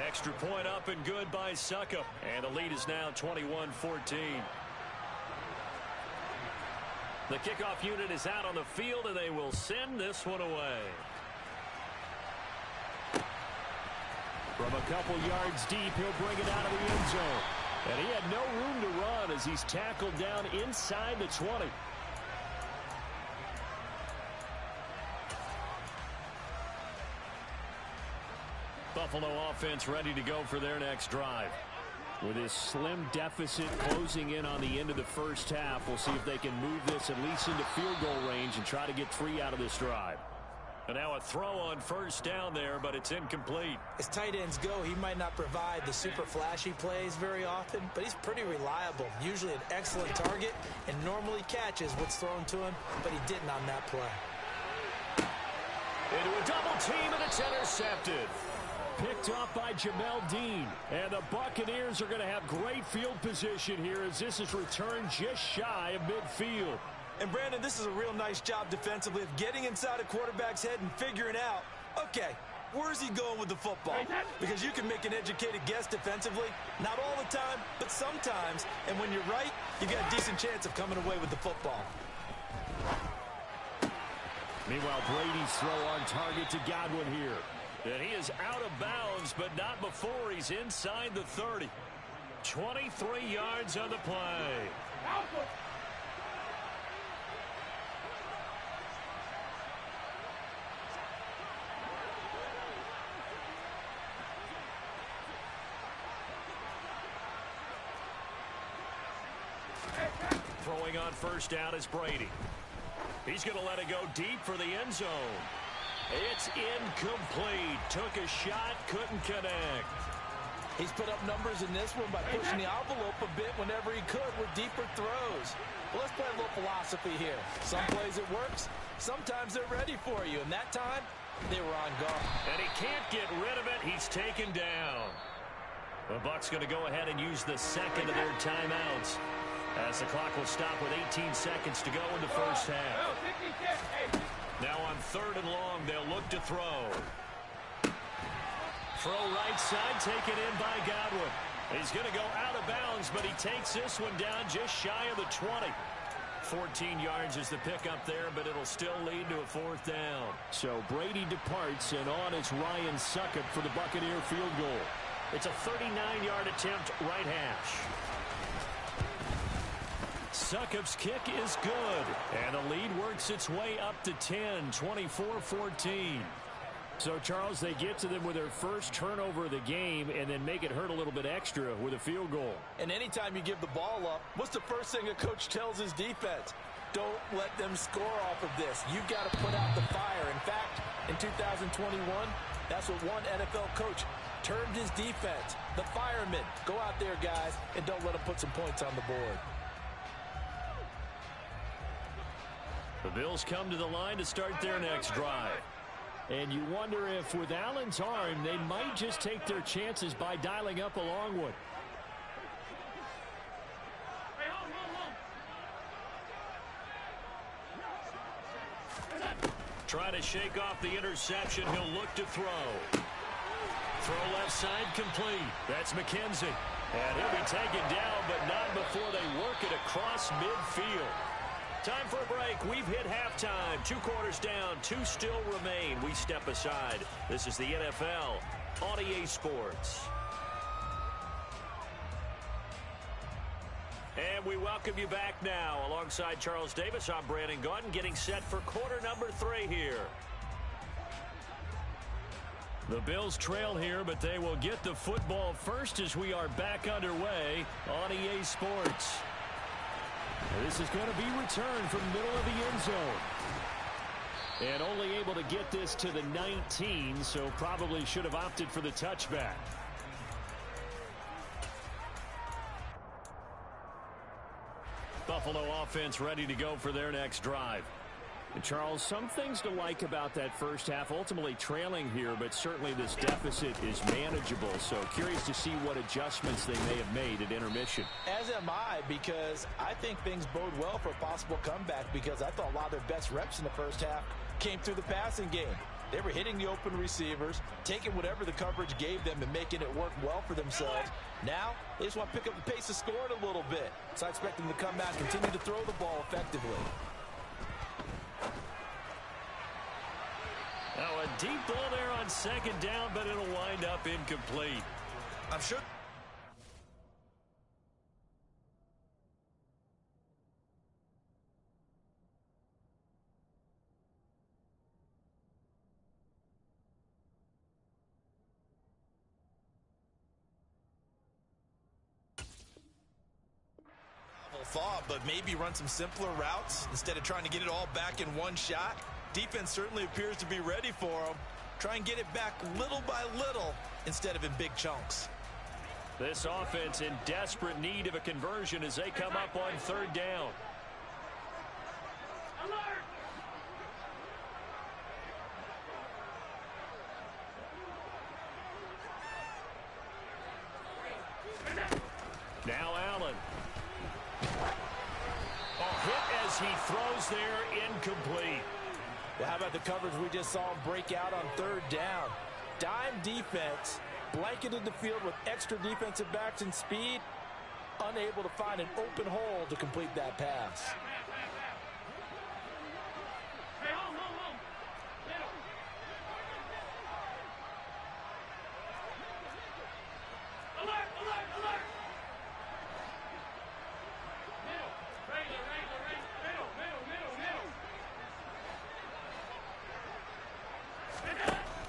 Extra point up and good by Succop. And the lead is now 21-14. The kickoff unit is out on the field, and they will send this one away. From a couple yards deep, he'll bring it out of the end zone. And he had no room to run as he's tackled down inside the 20. Buffalo offense ready to go for their next drive. With his slim deficit closing in on the end of the first half, we'll see if they can move this at least into field goal range and try to get 3 out of this drive. And now a throw on first down there, but it's incomplete. As tight ends go, he might not provide the super flashy plays very often, but he's pretty reliable. Usually an excellent target and normally catches what's thrown to him, but he didn't on that play. Into a double team, and it's intercepted. Picked off by Jamel Dean. And the Buccaneers are going to have great field position here as this is returned just shy of midfield. And, Brandon, this is a real nice job defensively of getting inside a quarterback's head and figuring out, okay, where's he going with the football? Because you can make an educated guess defensively. Not all the time, but sometimes. And when you're right, you've got a decent chance of coming away with the football. Meanwhile, Brady's throw on target to Godwin here. And he is out of bounds, but not before he's inside the 30. 23 yards on the play. Throwing on first down is Brady. He's going to let it go deep for the end zone. It's incomplete. Took a shot, couldn't connect. He's put up numbers in this one by pushing the envelope a bit whenever he could with deeper throws. Well, let's play a little philosophy here. Some plays it works. Sometimes they're ready for you. And that time, they were on guard. And he can't get rid of it. He's taken down. The Bucs going to go ahead and use the second of their timeouts as the clock will stop with 18 seconds to go in the first half. Now on 3rd and long, they'll look to throw. Throw right side, taken in by Godwin. He's going to go out of bounds, but he takes this one down just shy of the 20. 14 yards is the pickup there, but it'll still lead to a 4th down. So Brady departs, and on it's Ryan Succop for the Buccaneer field goal. It's a 39-yard attempt, right hash. Succop's kick is good, and the lead works its way up to 10, 24-14. So, Charles, they get to them with their first turnover of the game and then make it hurt a little bit extra with a field goal. And anytime you give the ball up, what's the first thing a coach tells his defense? Don't let them score off of this. You've got to put out the fire. In fact, in 2021, that's what one NFL coach termed his defense, the firemen. Go out there, guys, and don't let them put some points on the board. The Bills come to the line to start their next drive. And you wonder if with Allen's arm, they might just take their chances by dialing up a long one. Trying to shake off the interception. He'll look to throw. Throw left side complete. That's McKenzie. And he'll be taken down, but not before they work it across midfield. Time for a break. We've hit halftime. 2 quarters down. 2 still remain. We step aside. This is the NFL on EA Sports. And we welcome you back now. Alongside Charles Davis, I'm Brandon Gaudin, getting set for quarter number 3 here. The Bills trail here, but they will get the football first as we are back underway on EA Sports. This is going to be returned from middle of the end zone. And only able to get this to the 19, so probably should have opted for the touchback. Buffalo offense ready to go for their next drive. And Charles, some things to like about that first half. Ultimately trailing here, but certainly this deficit is manageable. So curious to see what adjustments they may have made at intermission. As am I, because I think things bode well for a possible comeback, because I thought a lot of their best reps in the first half came through the passing game. They were hitting the open receivers, taking whatever the coverage gave them and making it work well for themselves. Now, they just want to pick up the pace of scoring a little bit. So I expect them to come out and continue to throw the ball effectively. Now a deep ball there on second down, but it'll wind up incomplete. I'm sure. Thought, but maybe run some simpler routes instead of trying to get it all back in one shot. Defense certainly appears to be ready for them. Try and get it back little by little instead of in big chunks. This offense in desperate need of a conversion as they come up on third down. Now Allen. Hit as he throws there, incomplete. Well, how about the coverage we just saw him break out on third down? Dime defense, blanketed the field with extra defensive backs and speed, unable to find an open hole to complete that pass.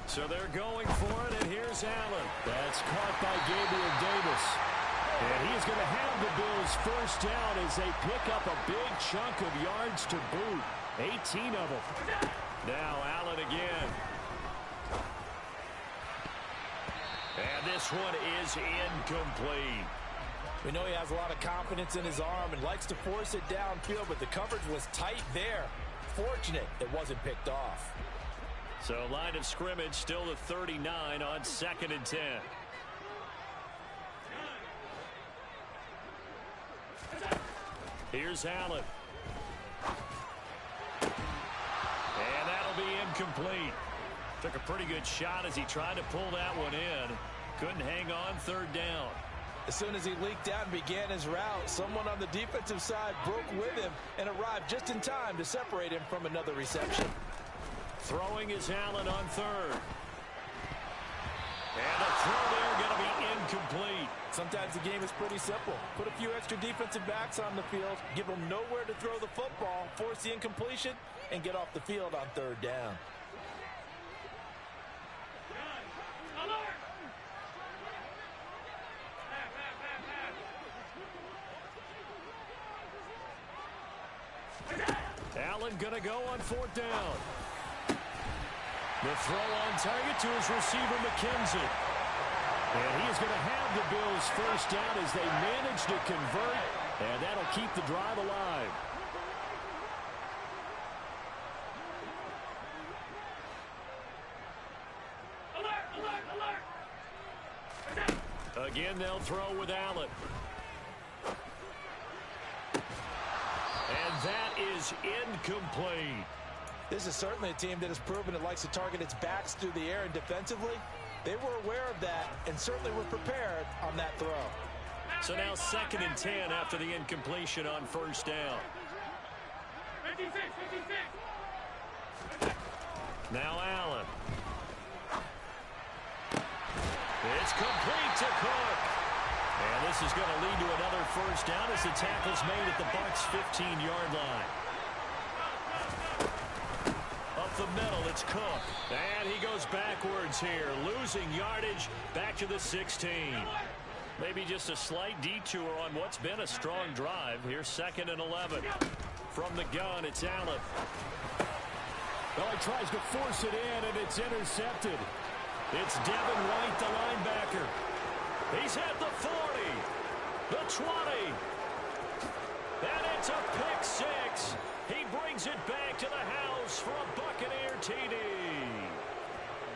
So they're going for it, and here's Allen. That's caught by Gabriel Davis. And he is going to have the Bills first down as they pick up a big chunk of yards to boot. 18 of them. Now Allen again. And this one is incomplete. We know he has a lot of confidence in his arm and likes to force it downfield, but the coverage was tight there. Fortunate it wasn't picked off. So line of scrimmage still the 39 on 2nd and 10. Here's Allen. And that'll be incomplete. Took a pretty good shot as he tried to pull that one in. Couldn't hang on third down. As soon as he leaked out and began his route, someone on the defensive side broke with him and arrived just in time to separate him from another reception. Throwing is Allen on third. And the throw there going to be incomplete. Sometimes the game is pretty simple. Put a few extra defensive backs on the field, give them nowhere to throw the football, force the incompletion, and get off the field on third down. Allen going to go on 4th down. The throw on target to his receiver, McKenzie. And he is going to have the Bills first down as they manage to convert, and that'll keep the drive alive. Again, they'll throw with Allen. And that is incomplete. This is certainly a team that has proven it likes to target its backs through the air, and defensively, they were aware of that and certainly were prepared on that throw. So now 2nd and 10 after the incompletion on 1st down. Now Allen. It's complete to Cook. And this is going to lead to another first down as the tackle's made at the Bucs' 15-yard line. Up the middle, it's Cook. And he goes backwards here, losing yardage back to the 16. Maybe just a slight detour on what's been a strong drive. Here's 2nd and 11. From the gun, it's Allen. Well, he tries to force it in, and it's intercepted. It's Devin White, the linebacker. He's at the 40, the 20. And it's a pick six. He brings it back to the house for a Buccaneer TD.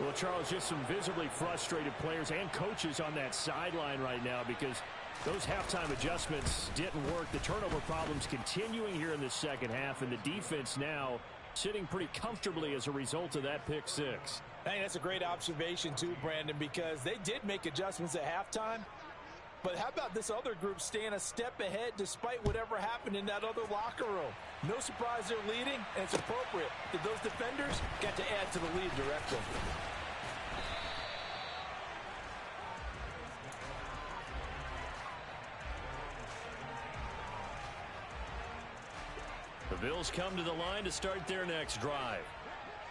Well, Charles, just some visibly frustrated players and coaches on that sideline right now because those halftime adjustments didn't work. The turnover problems continuing here in the second half, and the defense now sitting pretty comfortably as a result of that pick six. Hey, that's a great observation too, Brandon, because they did make adjustments at halftime. But how about this other group staying a step ahead despite whatever happened in that other locker room? No surprise they're leading, and it's appropriate that those defenders got to add to the lead directly. The Bills come to the line to start their next drive.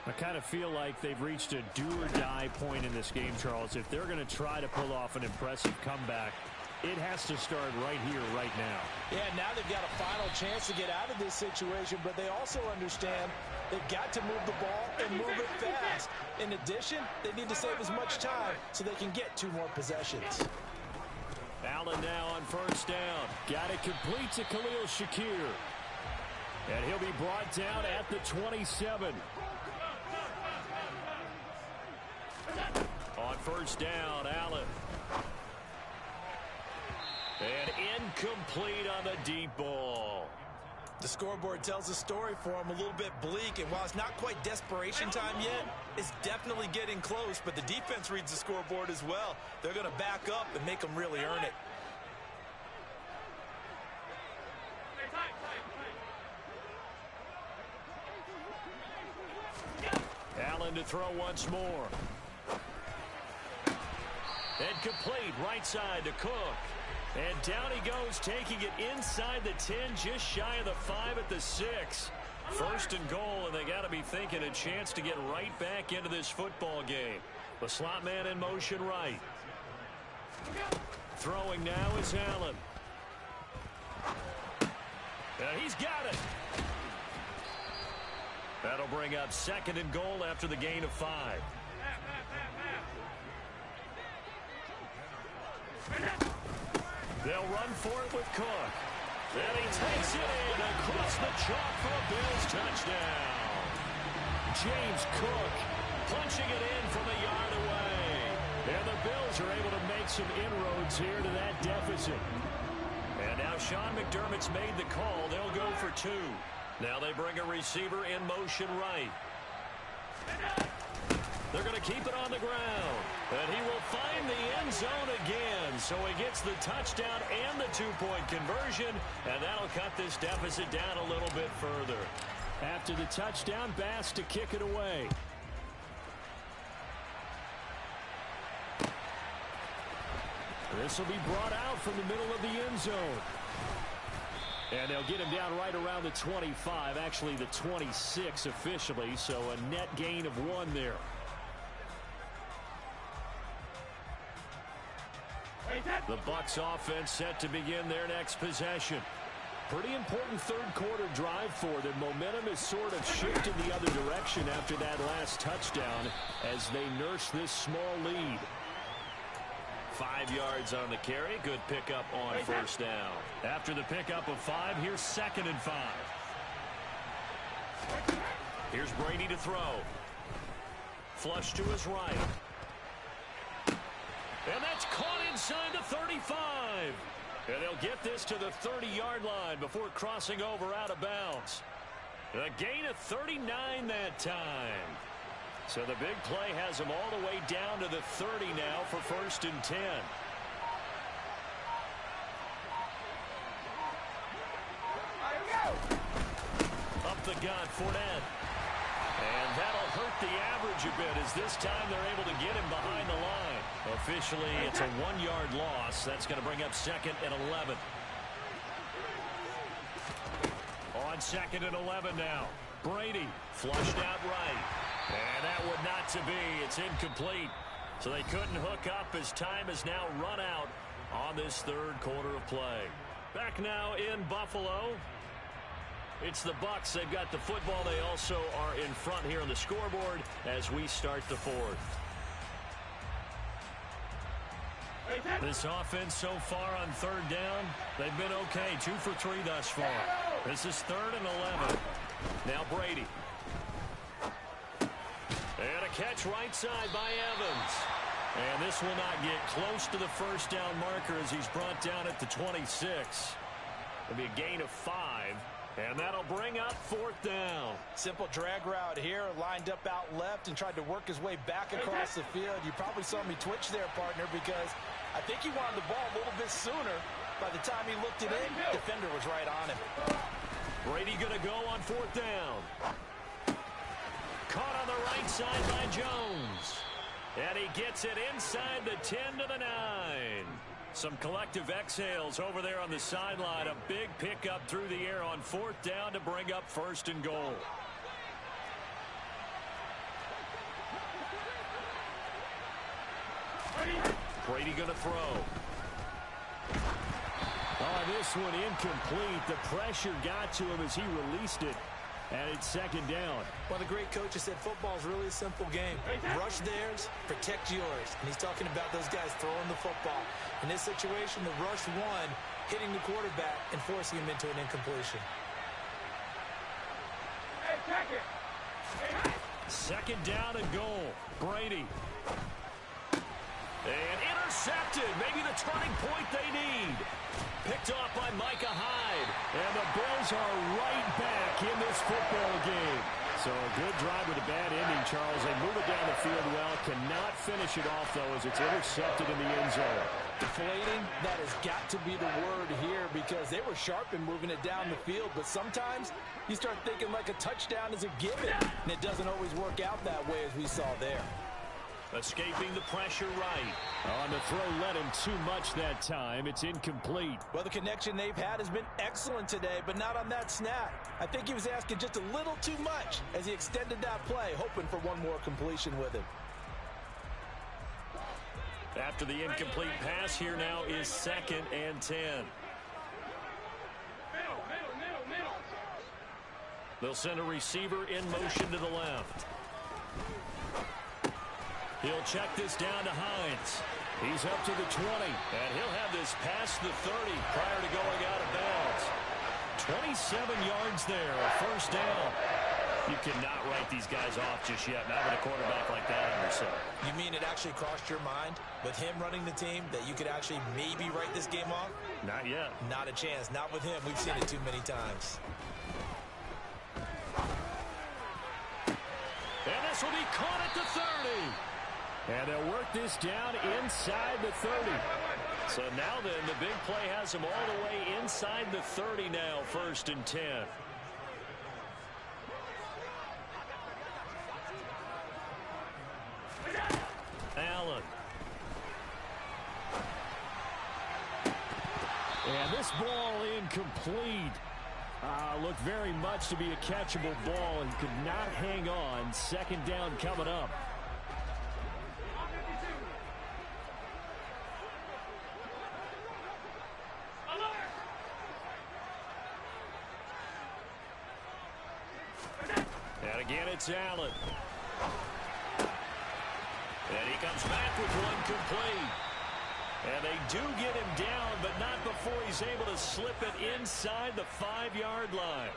I kind of feel like they've reached a do-or-die point in this game, Charles. If they're going to try to pull off an impressive comeback, it has to start right here, right now. Yeah, now they've got a final chance to get out of this situation, but they also understand they've got to move the ball and move it fast. In addition, they need to save as much time so they can get 2 more possessions. Allen now on first down. Got it complete to Khalil Shakir. And he'll be brought down at the 27. On first down, Allen. And incomplete on the deep ball. The scoreboard tells a story for him, a little bit bleak, and while it's not quite desperation time yet, it's definitely getting close, but the defense reads the scoreboard as well. They're going to back up and make them really earn it. Allen to throw once more. And complete right side to Cook. And down he goes, taking it inside the 10, just shy of the 5 at the 6. First and goal, and they got to be thinking a chance to get right back into this football game. The slot man in motion right. Throwing now is Allen. And he's got it. That'll bring up 2nd and goal after the gain of 5. They'll run for it with Cook. And he takes it in across the chalk for a Bills touchdown. James Cook punching it in from a yard away. And the Bills are able to make some inroads here to that deficit. And now Sean McDermott's made the call. They'll go for 2. Now they bring a receiver in motion right. They're going to keep it on the ground. And he will find the end zone again. So he gets the touchdown and the 2-point conversion. And that'll cut this deficit down a little bit further. After the touchdown, Bass to kick it away. This will be brought out from the middle of the end zone. And they'll get him down right around the 25, actually the 26 officially, so a net gain of 1 there. The Bucs offense set to begin their next possession. Pretty important third-quarter drive for them. Momentum is sort of shifted the other direction after that last touchdown as they nurse this small lead. 5 yards on the carry. Good pickup on first down. After the pickup of 5, here's 2nd and 5. Here's Brady to throw. Flush to his right. And that's caught inside the 35. And they'll get this to the 30-yard line before crossing over out of bounds. A gain of 39 that time. So the big play has them all the way down to the 30 now for 1st and 10. Up the the gun, Fournette. And that'll hurt the average a bit as this time they're able to get him behind the line. Officially, it's a 1-yard loss. That's going to bring up 2nd and 11. On 2nd and 11 now. Brady flushed out right. And that would not to be. It's incomplete. So they couldn't hook up as time has now run out on this 3rd quarter of play. Back now in Buffalo. It's the Bucs. They've got the football. They also are in front here on the scoreboard as we start the 4th. This offense so far on 3rd down, they've been okay. 2 for 3 thus far. This is 3rd and 11. Now Brady. And a catch right side by Evans. And this will not get close to the 1st down marker as he's brought down at the 26. It'll be a gain of 5. And that'll bring up 4th down. Simple drag route here, lined up out left and tried to work his way back across the field. You probably saw me twitch there, partner, because I think he wanted the ball a little bit sooner. By the time he looked it in, the defender was right on him. Brady going to go on 4th down. Caught on the right side by Jones. And he gets it inside the 10 to the 9. Some collective exhales over there on the sideline. A big pickup through the air on 4th down to bring up 1st and goal. Brady going to throw. Oh, this one incomplete. The pressure got to him as he released it. And it's 2nd down. Well, the great coach has said football is really a simple game. Rush theirs, protect yours. And he's talking about those guys throwing the football. In this situation, the rush one, hitting the quarterback and forcing him into an incompletion. 2nd down and goal. Brady. And intercepted. Maybe the turning point they need. Picked off by Micah Hyde. And the Bills are right back in this football game. So a good drive with a bad ending, Charles. They move it down the field well. Cannot finish it off, though, as it's intercepted in the end zone. Deflating, that has got to be the word here because they were sharp in moving it down the field. But sometimes you start thinking like a touchdown is a given. And it doesn't always work out that way as we saw there. Escaping the pressure right. On the throw, led him too much that time. It's incomplete. Well, the connection they've had has been excellent today, but not on that snap. I think he was asking just a little too much as he extended that play, hoping for one more completion with him. After the incomplete pass, here now is 2nd and 10. They'll send a receiver in motion to the left. He'll check this down to Hines. He's up to the 20, and he'll have this past the 30 prior to going out of bounds. 27 yards there, a 1st down. You cannot write these guys off just yet, not with a quarterback like that on your side. You mean it actually crossed your mind with him running the team that you could actually maybe write this game off? Not yet. Not a chance. Not with him. We've seen it too many times. And this will be caught at the 30. And they'll work this down inside the 30. So now then, the big play has them all the way inside the 30 now, 1st and 10. Allen. And this ball incomplete. Looked very much to be a catchable ball and could not hang on. 2nd down coming up. And again, it's Allen. And he comes back with one complete. And they do get him down, but not before he's able to slip it inside the 5-yard line.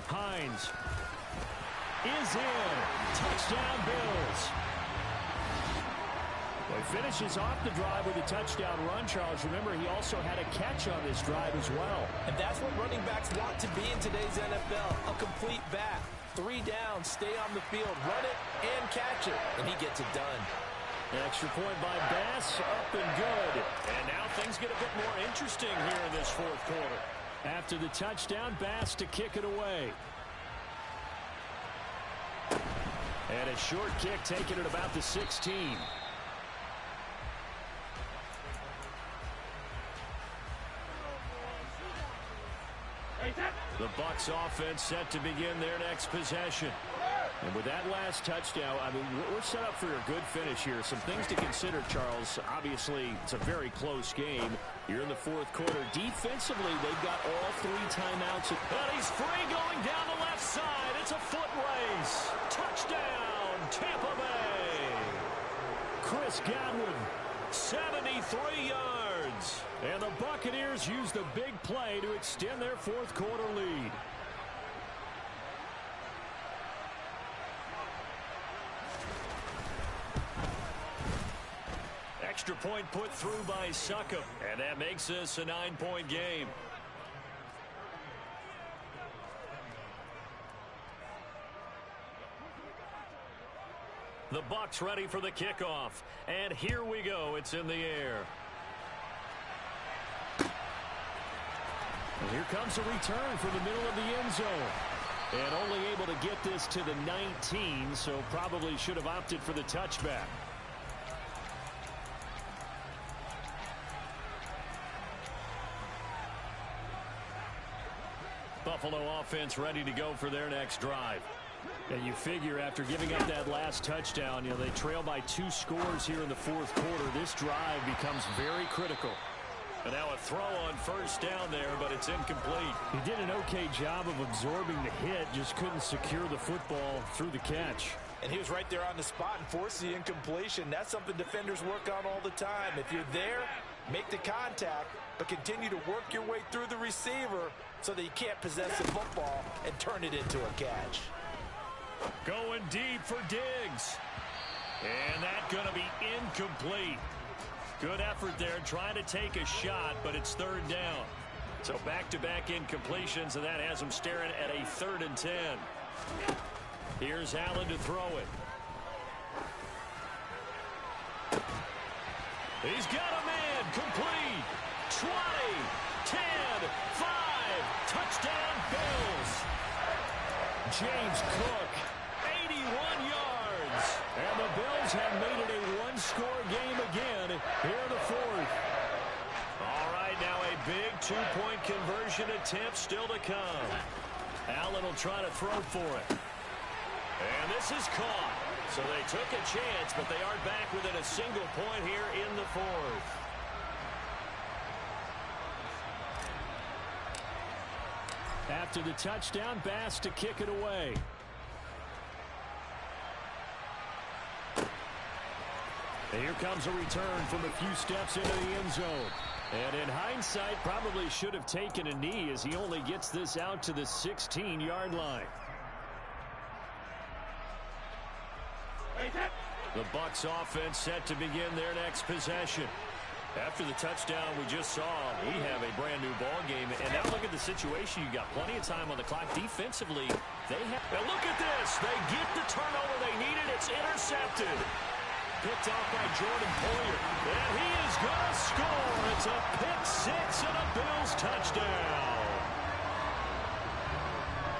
Hines is in. Touchdown, Bills. Well, he finishes off the drive with a touchdown run, Charles. Remember, he also had a catch on this drive as well. And that's what running backs want to be in today's NFL, a complete back. 3 down, stay on the field, run it, and catch it. And he gets it done. An extra point by Bass, up and good. And now things get a bit more interesting here in this 4th quarter. After the touchdown, Bass to kick it away. And a short kick taken at about the 16. The Bucs offense set to begin their next possession. And with that last touchdown, I mean, we're set up for a good finish here. Some things to consider, Charles. Obviously, it's a very close game. You're in the fourth quarter. Defensively, they've got all 3 timeouts. And he's free going down the left side. It's a foot race. Touchdown, Tampa Bay. Chris Godwin, 73 yards. And the Buccaneers use the big play to extend their fourth quarter lead. Extra point put through by Succop, and that makes this a 9-point game. The Bucs ready for the kickoff, and here we go. It's in the air. And here comes a return from the middle of the end zone. And only able to get this to the 19, so probably should have opted for the touchback. Buffalo offense ready to go for their next drive. And you figure after giving up that last touchdown, you know, they trail by 2 scores here in the fourth quarter. This drive becomes very critical. And now a throw on first down there, but it's incomplete. He did an okay job of absorbing the hit, just couldn't secure the football through the catch. And he was right there on the spot and forced the incompletion. That's something defenders work on all the time. If you're there, make the contact, but continue to work your way through the receiver so that you can't possess the football and turn it into a catch. Going deep for Diggs. And that's going to be incomplete. Good effort there, trying to take a shot, but it's third down. So back-to-back incompletions, and that has him staring at a 3rd and 10. Here's Allen to throw it. He's got a man, complete. 20, 10, 5, touchdown Bills. James Cook, 81 yards. And the Bills have made it a 1-score game again here in the fourth. All right, now a big 2-point conversion attempt still to come. Allen will try to throw for it. And this is caught. So they took a chance, but they are back within a single point here in the fourth. After the touchdown, Bass to kick it away. And here comes a return from a few steps into the end zone. And in hindsight, probably should have taken a knee as he only gets this out to the 16-yard line. The Bucs offense set to begin their next possession. After the touchdown we just saw, we have a brand new ball game. And now look at the situation. You got plenty of time on the clock. Defensively, they have. And look at this. They get the turnover they needed. It's intercepted. Picked off by Jordan Poyer. And he is going to score. It's a pick 6 and a Bills touchdown.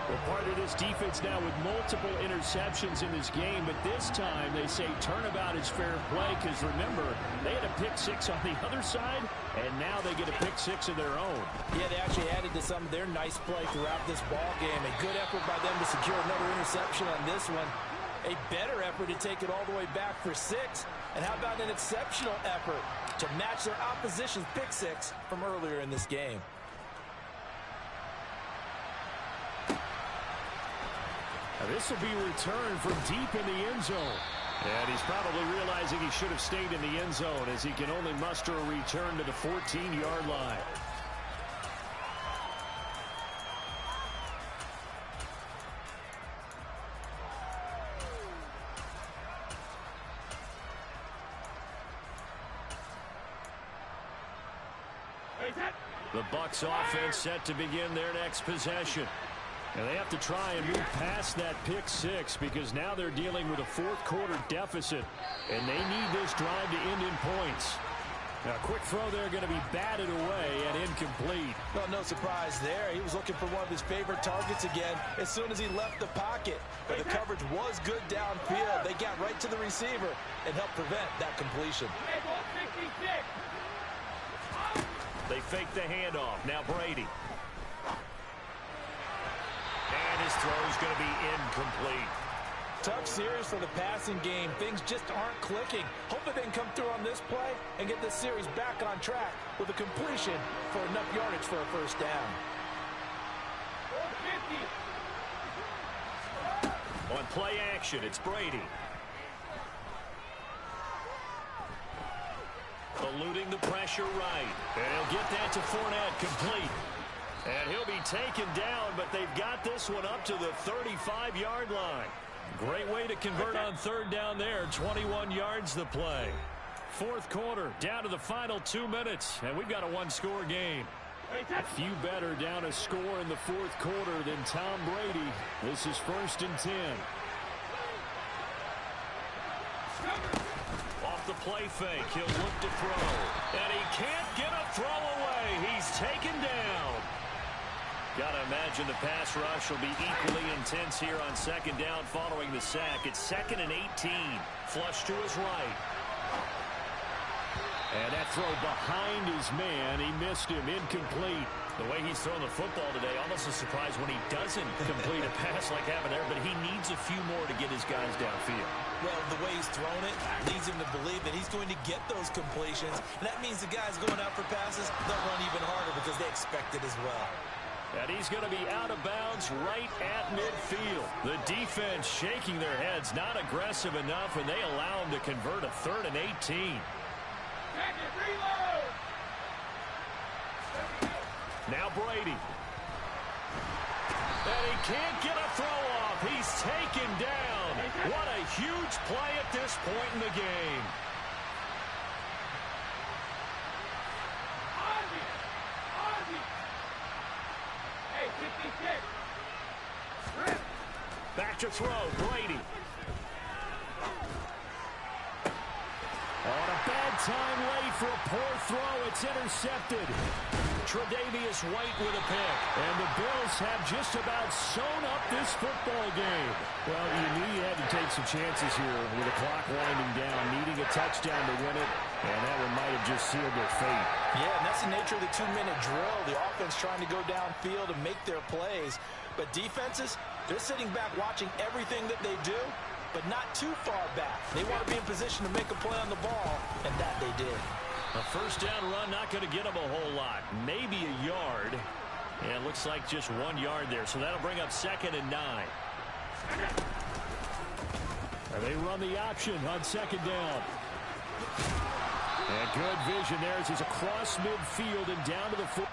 Well, part of this defense now with multiple interceptions in this game, but this time they say turnabout is fair play because, remember, they had a pick 6 on the other side, and now they get a pick 6 of their own. Yeah, they actually added to some of their nice play throughout this ball game. A good effort by them to secure another interception on this one. A better effort to take it all the way back for 6. And how about an exceptional effort to match their opposition's pick 6 from earlier in this game? Now this will be returned from deep in the end zone. And he's probably realizing he should have stayed in the end zone as he can only muster a return to the 14-yard line. The Bucs offense set to begin their next possession. And they have to try and move past that pick 6 because now they're dealing with a fourth quarter deficit. And they need this drive to end in points. A quick throw there going to be batted away and incomplete. Well, no surprise there. He was looking for one of his favorite targets again as soon as he left the pocket. But the coverage was good downfield. They got right to the receiver and helped prevent that completion. They fake the handoff. Now Brady. And his throw is going to be incomplete. Tough series for the passing game. Things just aren't clicking. Hopefully they can come through on this play and get this series back on track with a completion for enough yardage for a first down. On play action, it's Brady. Eluding the pressure right. And he'll get that to Fournette, complete. And he'll be taken down, but they've got this one up to the 35-yard line. Great way to convert on third down there. 21 yards the play. Fourth quarter, down to the final 2 minutes, and we've got a one-score game. A few better down a score in the fourth quarter than Tom Brady. This is 1st and 10. Off the play fake, he'll look to throw. And he can't get a throw away. He's taken down. Gotta imagine the pass rush will be equally intense here on second down following the sack. It's 2nd and 18. Flush to his right. And that throw behind his man. He missed him. Incomplete. The way he's thrown the football today, almost a surprise when he doesn't complete a pass like happened there, but he needs a few more to get his guys downfield. Well, the way he's thrown it leads him to believe that he's going to get those completions. And that means the guys going out for passes, they'll run even harder because they expect it as well. And he's going to be out of bounds right at midfield. The defense shaking their heads, not aggressive enough, and they allow him to convert a 3rd and 18. Now Brady. And he can't get a throw off. He's taken down. What a huge play at this point in the game. Back to throw, Brady. On a bad time late for a poor throw. It's intercepted. Tre'Davious White with a pick. And the Bills have just about sewn up this football game. Well, you knew you had to take some chances here with the clock winding down, needing a touchdown to win it. And that one might have just sealed their fate. Yeah, and that's the nature of the 2-minute drill. The offense trying to go downfield and make their plays. But defenses, they're sitting back watching everything that they do, but not too far back. They want to be in position to make a play on the ball, and that they did. A first down run, not going to get them a whole lot. Maybe a yard. And it looks like just 1 yard there. So that'll bring up 2nd and 9. And they run the option on 2nd down. And good vision there as he's across midfield and down to the foot.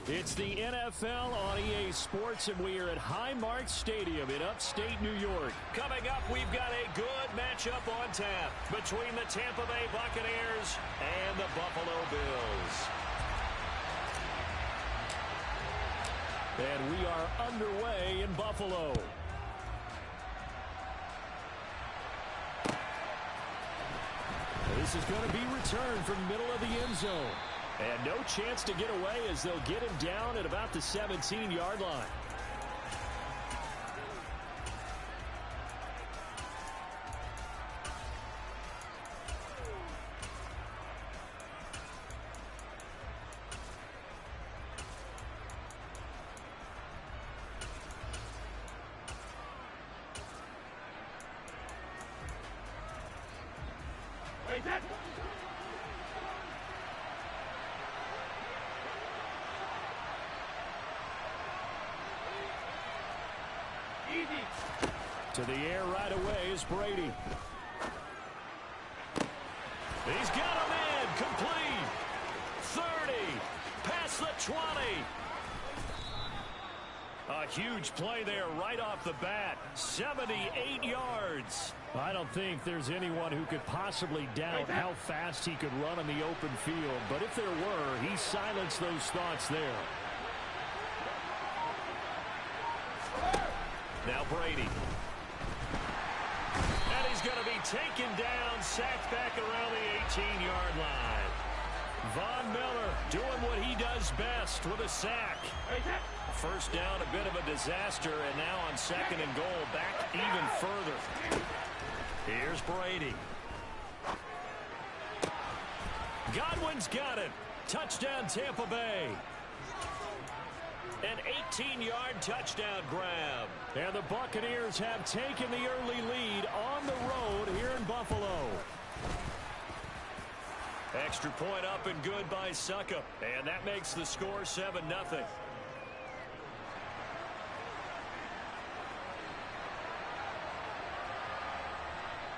It's the NFL on EA Sports, and we are at Highmark Stadium in upstate New York. Coming up, we've got a good matchup on tap between the Tampa Bay Buccaneers and the Buffalo Bills. And we are underway in Buffalo. This is going to be returned from the middle of the end zone. And no chance to get away as they'll get him down at about the 17-yard line. To the air right away is Brady. He's got him in. Complete. 30. Past the 20. A huge play there right off the bat. 78 yards. I don't think there's anyone who could possibly doubt how fast he could run on the open field. But if there were, he silenced those thoughts there. Now Brady. And he's going to be taken down, sacked back around the 18-yard line. Von Miller doing what he does best with a sack. First down, a bit of a disaster, and now on 2nd and goal, back even further. Here's Brady. Godwin's got it. Touchdown, Tampa Bay. An 18-yard touchdown grab. And the Buccaneers have taken the early lead on the road here in Buffalo. Extra point up and good by Succop. And that makes the score 7-0.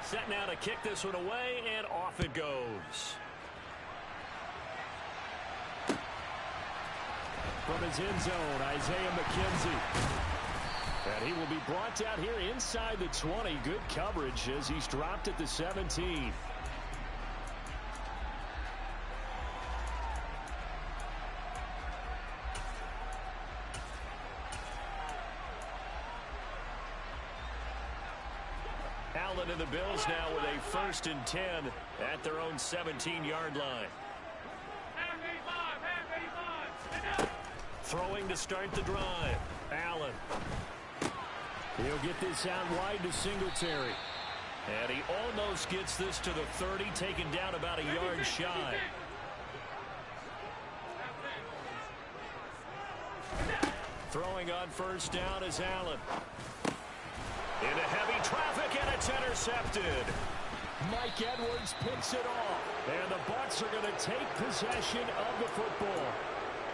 Set now to kick this one away, and off it goes. From his end zone, Isaiah McKenzie. And he will be brought down here inside the 20. Good coverage as he's dropped at the 17. Allen and the Bills now with a 1st and 10 at their own 17-yard line. Throwing to start the drive. Allen. He'll get this out wide to Singletary. And he almost gets this to the 30, taken down about a yard shy. Throwing on 1st down is Allen. Into heavy traffic, and it's intercepted. Mike Edwards picks it off. And the Bucs are going to take possession of the football.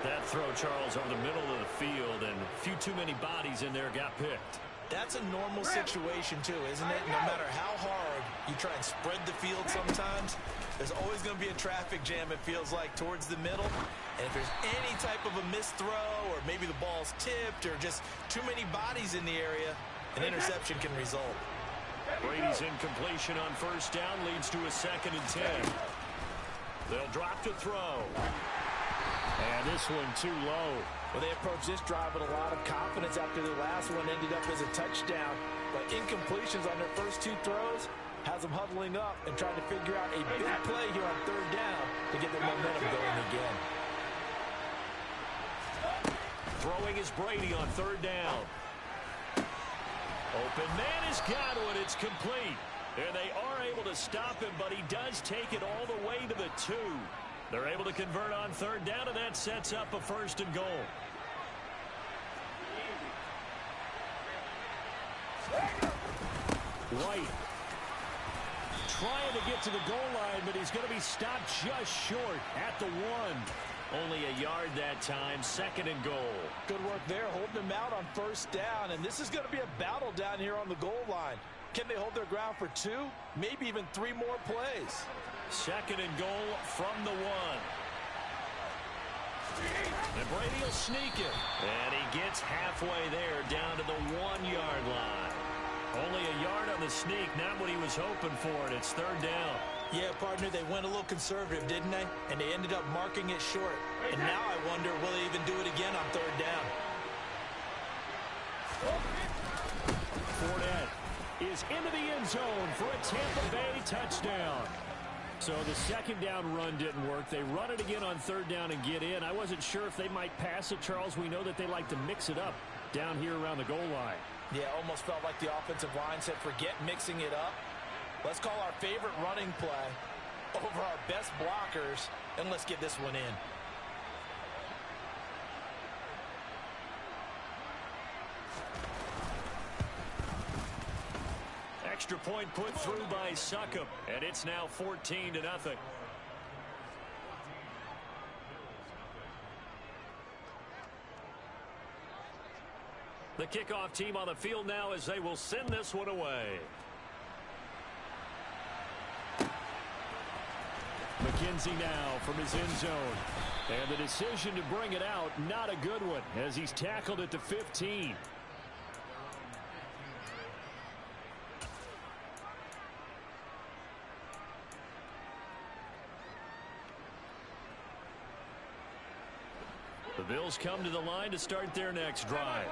That throw, Charles, over the middle of the field, and a few too many bodies in there got picked. That's a normal situation, too, isn't it? No matter how hard you try and spread the field sometimes, there's always going to be a traffic jam, it feels like, towards the middle. And if there's any type of a missed throw, or maybe the ball's tipped, or just too many bodies in the area, an interception can result. Brady's incompletion on 1st down leads to a 2nd and 10. They'll drop to throw. And this one too low. Well, they approached this drive with a lot of confidence after the last one ended up as a touchdown. But incompletions on their first 2 throws has them huddling up and trying to figure out a big play here on 3rd down to get their momentum going again. Throwing is Brady on 3rd down. Open man is Godwin. It's complete. And they are able to stop him, but he does take it all the way to the 2. They're able to convert on 3rd down, and that sets up a 1st and goal. White trying to get to the goal line, but he's going to be stopped just short at the 1. Only a yard that time, 2nd and goal. Good work there, holding him out on 1st down, and this is going to be a battle down here on the goal line. Can they hold their ground for 2, maybe even 3 more plays? 2nd and goal from the 1. And Brady will sneak it. And he gets halfway there down to the 1-yard line. Only a yard on the sneak, not what he was hoping for, and it's 3rd down. Yeah, partner, they went a little conservative, didn't they? And they ended up marking it short. And now I wonder, will they even do it again on 3rd down? Fournette is into the end zone for a Tampa Bay touchdown. So the 2nd down run didn't work. They run it again on 3rd down and get in. I wasn't sure if they might pass it, Charles. We know that they like to mix it up down here around the goal line. Yeah, almost felt like the offensive line said, forget mixing it up. Let's call our favorite running play over our best blockers, and let's get this one in. Extra point put through by Succop, and it's now 14-0. The kickoff team on the field now as they will send this one away. McKenzie now from his end zone. And the decision to bring it out, not a good one, as he's tackled at the 15. The Bills come to the line to start their next drive.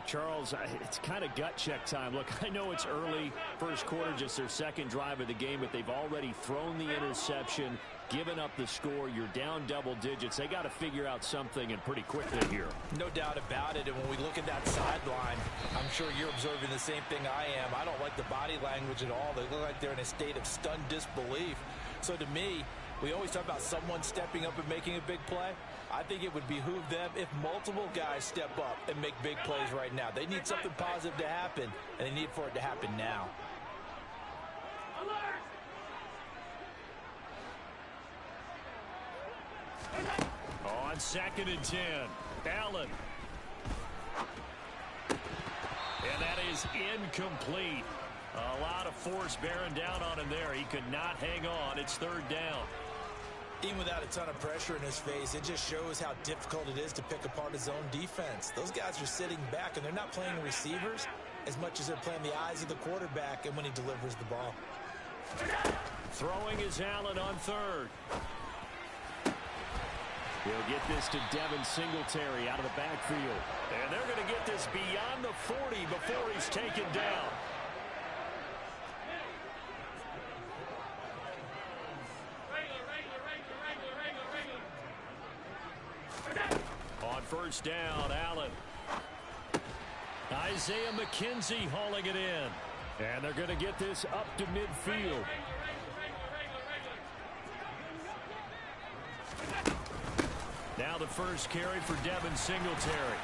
Charles, it's kind of gut check time. Look, I know it's early, first quarter, just their second drive of the game, but they've already thrown the interception, given up the score. You're down double digits. They got to figure out something, and pretty quickly here. No doubt about it, and when we look at that sideline, I'm sure you're observing the same thing I am. I don't like the body language at all. They look like they're in a state of stunned disbelief. So to me, we always talk about someone stepping up and making a big play. I think it would behoove them if multiple guys step up and make big plays right now. They need something positive to happen, and they need for it to happen now. On 2nd and 10, Allen. And that is incomplete. A lot of force bearing down on him there. He could not hang on. It's 3rd down. Even without a ton of pressure in his face, it just shows how difficult it is to pick apart his own defense. Those guys are sitting back, and they're not playing receivers as much as they're playing the eyes of the quarterback and when he delivers the ball. Throwing is Allen on 3rd. He'll get this to Devin Singletary out of the backfield. And they're going to get this beyond the 40 before he's taken down. On 1st down, Allen. Isaiah McKenzie hauling it in. And they're going to get this up to midfield. Now the first carry for Devin Singletary.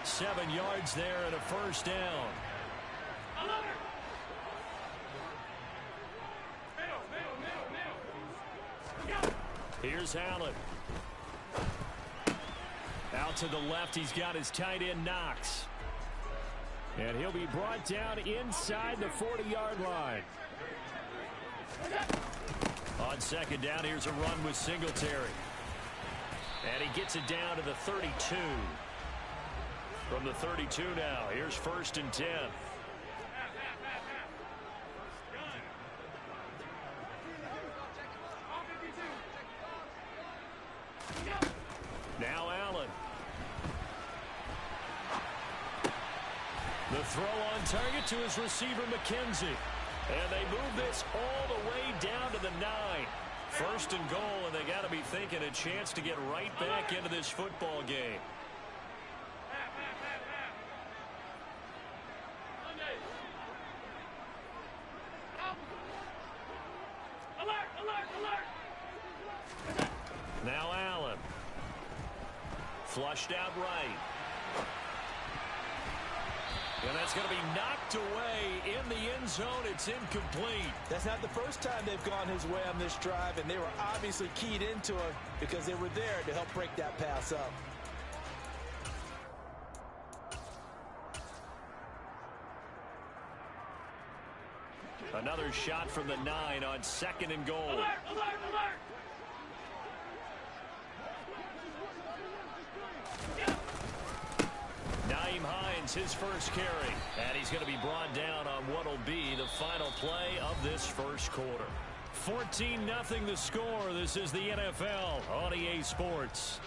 7 yards there and a 1st down. Here's Allen. Out to the left, he's got his tight end Knox. And he'll be brought down inside the 40-yard line. On 2nd down, here's a run with Singletary. And he gets it down to the 32. From the 32 now, here's 1st and 10. Now Allen. The throw on target to his receiver, McKenzie. And they move this all the way down to the 9. 1st and goal, and they got to be thinking a chance to get right back into this football game. Now Allen. Flushed out right. And that's going to be knocked away in the end zone. It's incomplete. That's not the first time they've gone his way on this drive, and they were obviously keyed into it because they were there to help break that pass up. Another shot from the 9 on 2nd and goal. Alert, alert, alert. Nyheim Hines, his first carry. And he's going to be brought down on what will be the final play of this first quarter. 14-0 the score. This is the NFL on EA Sports.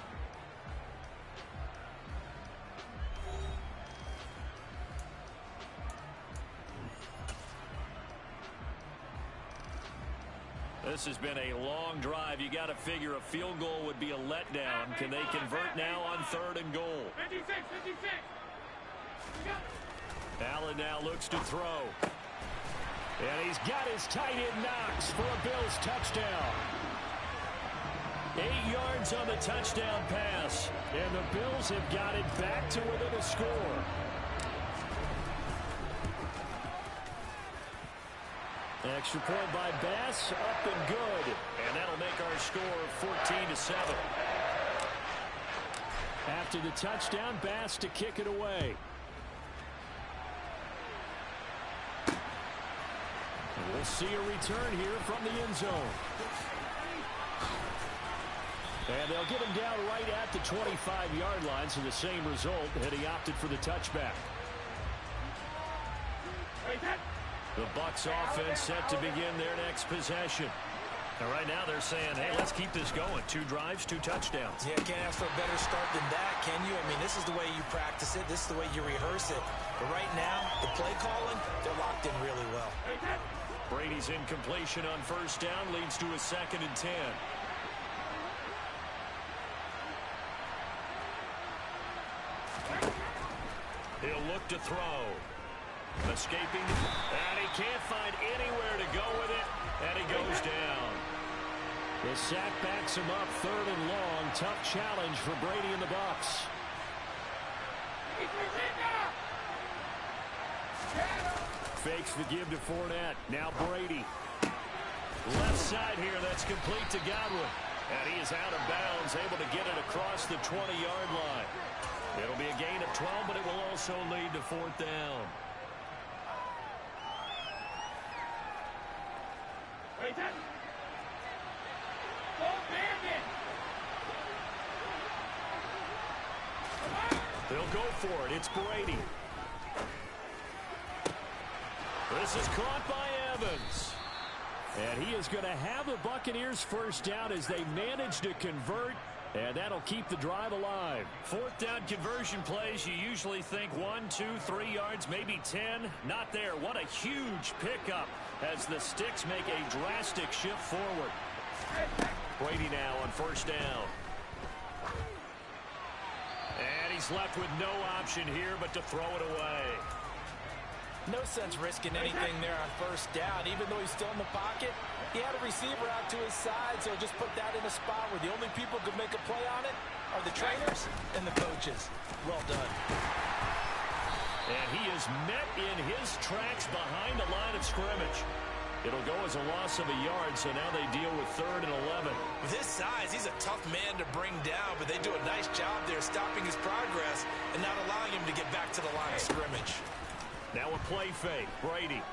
This has been a long drive. You got to figure a field goal would be a letdown. Can they convert now on 3rd and goal? 56, 56. Allen now looks to throw. And he's got his tight end Knox for a Bills touchdown. 8 yards on the touchdown pass. And the Bills have got it back to within a score. Extra point by Bass, up and good. And that'll make our score 14-7. After the touchdown, Bass to kick it away. And we'll see a return here from the end zone. And they'll get him down right at the 25-yard line, so the same result, and he opted for the touchback. The Bucs offense set to begin their next possession. And right now they're saying, hey, let's keep this going. 2 drives, 2 touchdowns. Yeah, can't ask for a better start than that, can you? I mean, this is the way you practice it. This is the way you rehearse it. But right now, the play calling, they're locked in really well. Brady's incompletion on first down leads to a 2nd and 10. He'll look to throw. Escaping, and he can't find anywhere to go with it, and he goes down. The sack backs him up, 3rd and long. Tough challenge for Brady and the Bucs. Fakes the give to Fournette. Now Brady. Left side here, that's complete to Godwin. And he is out of bounds, able to get it across the 20-yard line. It'll be a gain of 12, but it will also lead to 4th down. They'll go for it. It's Brady. This is caught by Evans. And he is going to have the Buccaneers first down as they manage to convert. And that'll keep the drive alive. 4th down conversion plays, you usually think 1, 2, 3 yards, maybe 10. Not there. What a huge pickup as the Sticks make a drastic shift forward. Brady now on first down. And he's left with no option here but to throw it away. No sense risking anything there on first down. Even though he's still in the pocket, he had a receiver out to his side, so just put that in a spot where the only people who could make a play on it are the trainers and the coaches. Well done. And he is met in his tracks behind the line of scrimmage. It'll go as a loss of a yard, so now they deal with 3rd and 11. With his size, he's a tough man to bring down, but they do a nice job there stopping his progress and not allowing him to get back to the line of scrimmage. Now a play fake. Brady.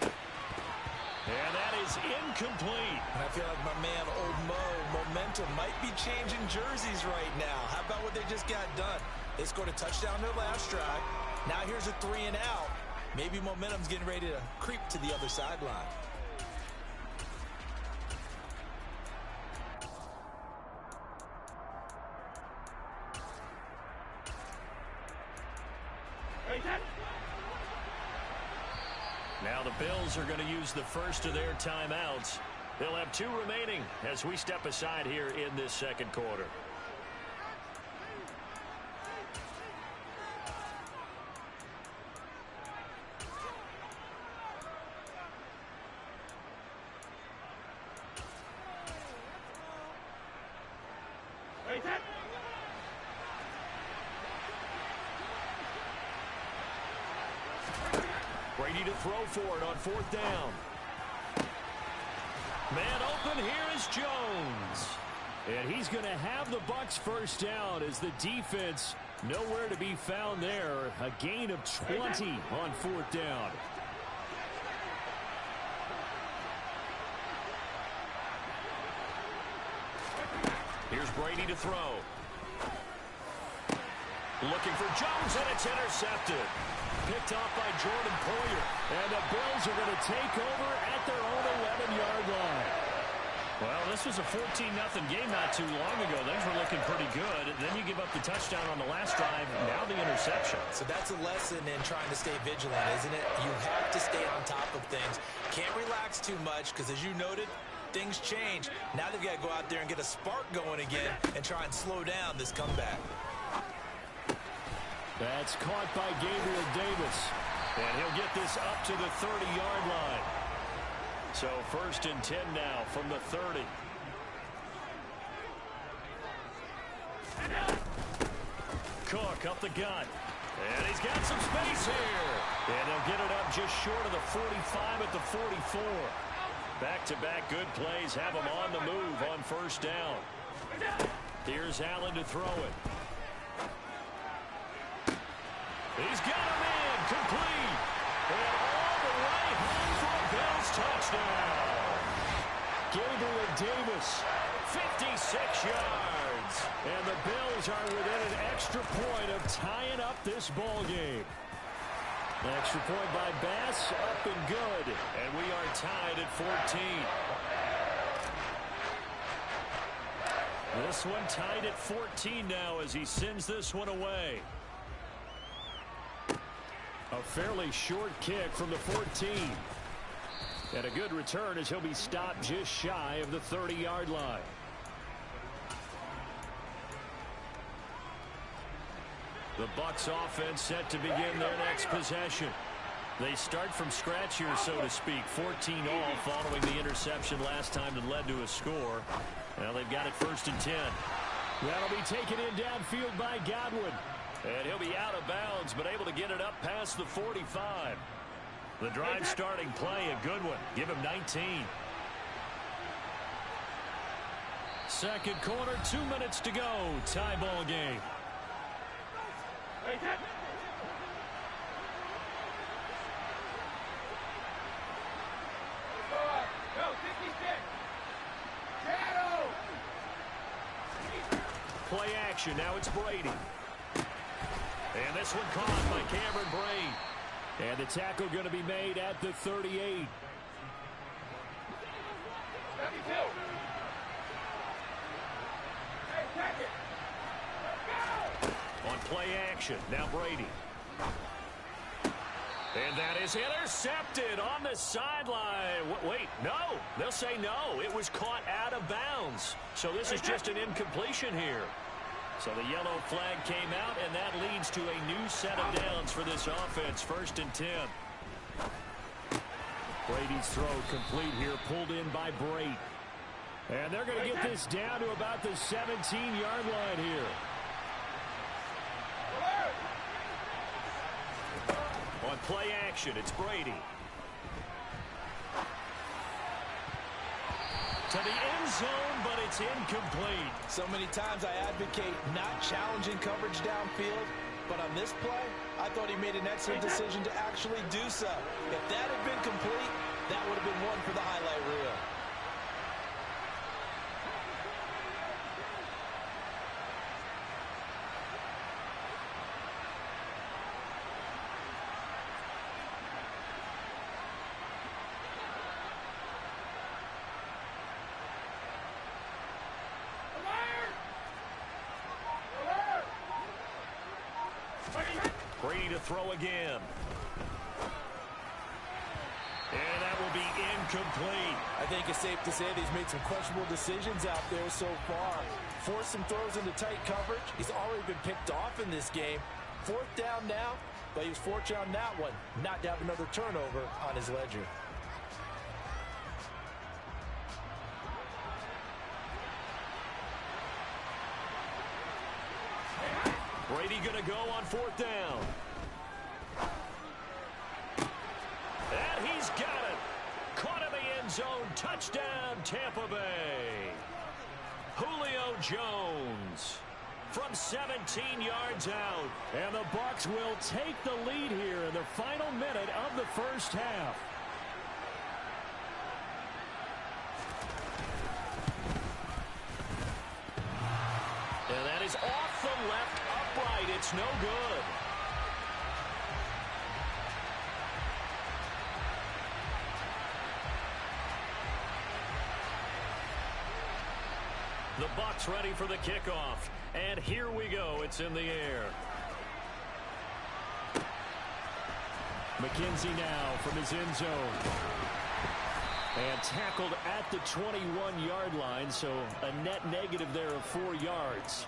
And that is incomplete. And I feel like my man, Old Mo, momentum might be changing jerseys right now. How about what they just got done? They scored a touchdown their last drive. Now here's a 3 and out. Maybe momentum's getting ready to creep to the other sideline. Now the Bills are going to use the first of their timeouts. They'll have 2 remaining as we step aside here in this 2nd quarter. Brady to throw for it on 4th down. Man open, here is Jones. And he's going to have the Bucs first down as the defense nowhere to be found there. A gain of 20 on 4th down. Here's Brady to throw. Looking for Jones, and it's intercepted. Picked off by Jordan Poyer. And the Bills are going to take over at their own 11-yard line. Well, this was a 14-0 game not too long ago. Things were looking pretty good. Then you give up the touchdown on the last drive. Now the interception. So that's a lesson in trying to stay vigilant, isn't it? You have to stay on top of things. Can't relax too much because, as you noted, things change. Now they've got to go out there and get a spark going again and try and slow down this comeback. That's caught by Gabriel Davis. And he'll get this up to the 30-yard line. So 1st and 10 now from the 30. Cook up the gut. And he's got some space here. And they'll get it up just short of the 45 at the 44. Back-to-back good plays have them on the move on 1st down. Here's Allen to throw it. He's got him in, complete. And all the way home for a Bills touchdown. Gabriel Davis, 56 yards. And the Bills are within an extra point of tying up this ball game. Extra point by Bass, up and good. And we are tied at 14. This one tied at 14 now as he sends this one away. A fairly short kick from the 14. And a good return as he'll be stopped just shy of the 30-yard line. The Bucs offense set to begin their next possession. They start from scratch here, so to speak. 14 all following the interception last time that led to a score. Now they've got it 1st and 10. That'll be taken in downfield by Godwin. And he'll be out of bounds, but able to get it up past the 45. The drive starting play, a good one. Give him 19. Second quarter, 2 minutes to go. Tie ball game. Play action. Now it's Brady. And this one caught by Cameron Brate. And the tackle going to be made at the 38. On play action, now Brady. And that is intercepted on the sideline. Wait, no. They'll say no. It was caught out of bounds. So this is just an incompletion here. So the yellow flag came out, and that leads to a new set of downs for this offense. 1st and 10. Brady's throw complete here, pulled in by Brate. And they're going to get this down to about the 17-yard line here. On play action, it's Brady. To the end zone, but it's incomplete. So many times I advocate not challenging coverage downfield, but on this play, I thought he made an excellent decision to actually do so. If that had been complete, that would have been one for the highlight reel. Brady to throw again. And that will be incomplete. I think it's safe to say that he's made some questionable decisions out there so far. Forced some throws into tight coverage. He's already been picked off in this game. 4th down now, but he was fortunate on that one. Not to have another turnover on his ledger. Brady going to go on 4th down. And he's got it. Caught in the end zone. Touchdown, Tampa Bay. Julio Jones from 17 yards out. And the Bucs will take the lead here in the final minute of the first half. And that is off the left upright. It's no good. The Bucs ready for the kickoff. And here we go. It's in the air. McKenzie now from his end zone. And tackled at the 21-yard line, so a net negative there of 4 yards.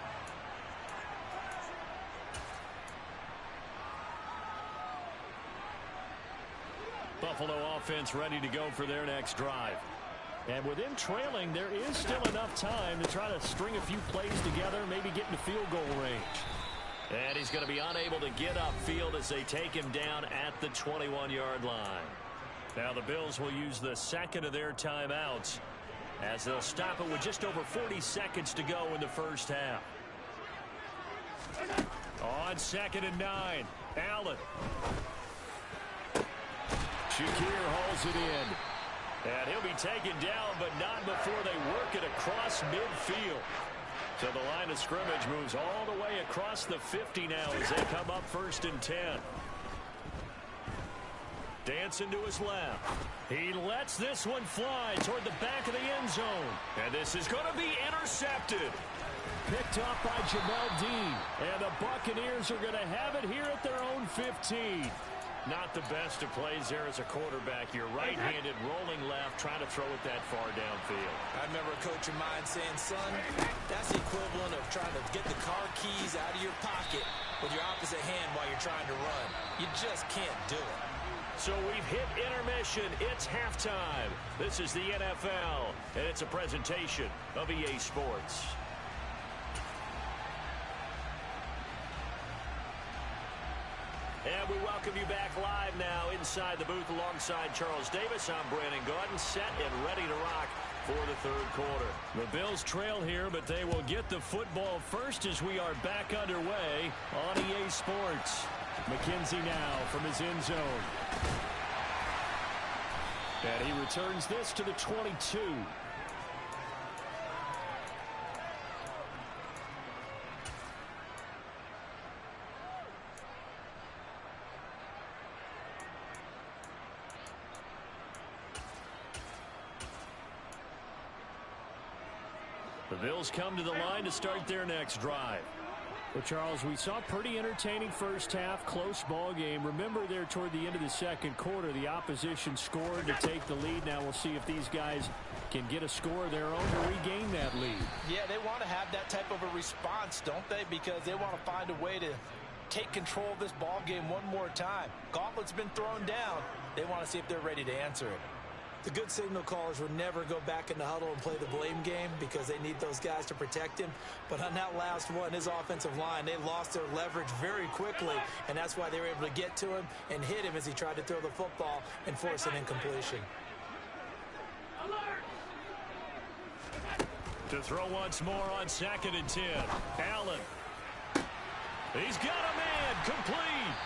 Buffalo offense ready to go for their next drive. And with them trailing, there is still enough time to try to string a few plays together, maybe get into field goal range. And he's going to be unable to get upfield as they take him down at the 21-yard line. Now the Bills will use the second of their timeouts. as they'll stop it with just over 40 seconds to go in the first half. On 2nd and 9, Allen. Shakir hauls it in. And he'll be taken down, but not before they work it across midfield. So the line of scrimmage moves all the way across the 50 now as they come up 1st and 10. Dancing to his left. He lets this one fly toward the back of the end zone. And this is going to be intercepted. Picked off by Jamel Dean. And the Buccaneers are going to have it here at their own 15. Not the best of plays there as a quarterback. You're right-handed, rolling left, trying to throw it that far downfield. I remember a coach of mine saying, son, that's the equivalent of trying to get the car keys out of your pocket with your opposite hand while you're trying to run. You just can't do it. So we've hit intermission. It's halftime. This is the NFL, and it's a presentation of EA Sports. And we welcome you back live now inside the booth alongside Charles Davis. I'm Brandon Gaudin, set and ready to rock for the third quarter. The Bills trail here, but they will get the football first as we are back underway on EA Sports. McKenzie now from his end zone. And he returns this to the 22. The Bills come to the line to start their next drive. Well, Charles, we saw a pretty entertaining first half, close ball game. Remember there toward the end of the second quarter, the opposition scored to take the lead. Now we'll see if these guys can get a score of their own to regain that lead. Yeah, they want to have that type of a response, don't they? Because they want to find a way to take control of this ball game one more time. Gauntlet's been thrown down. They want to see if they're ready to answer it. The good signal callers would never go back in the huddle and play the blame game because they need those guys to protect him. But on that last one, his offensive line, they lost their leverage very quickly, and that's why they were able to get to him and hit him as he tried to throw the football and force an incompletion. To throw once more on 2nd and 10. Allen. He's got a man complete.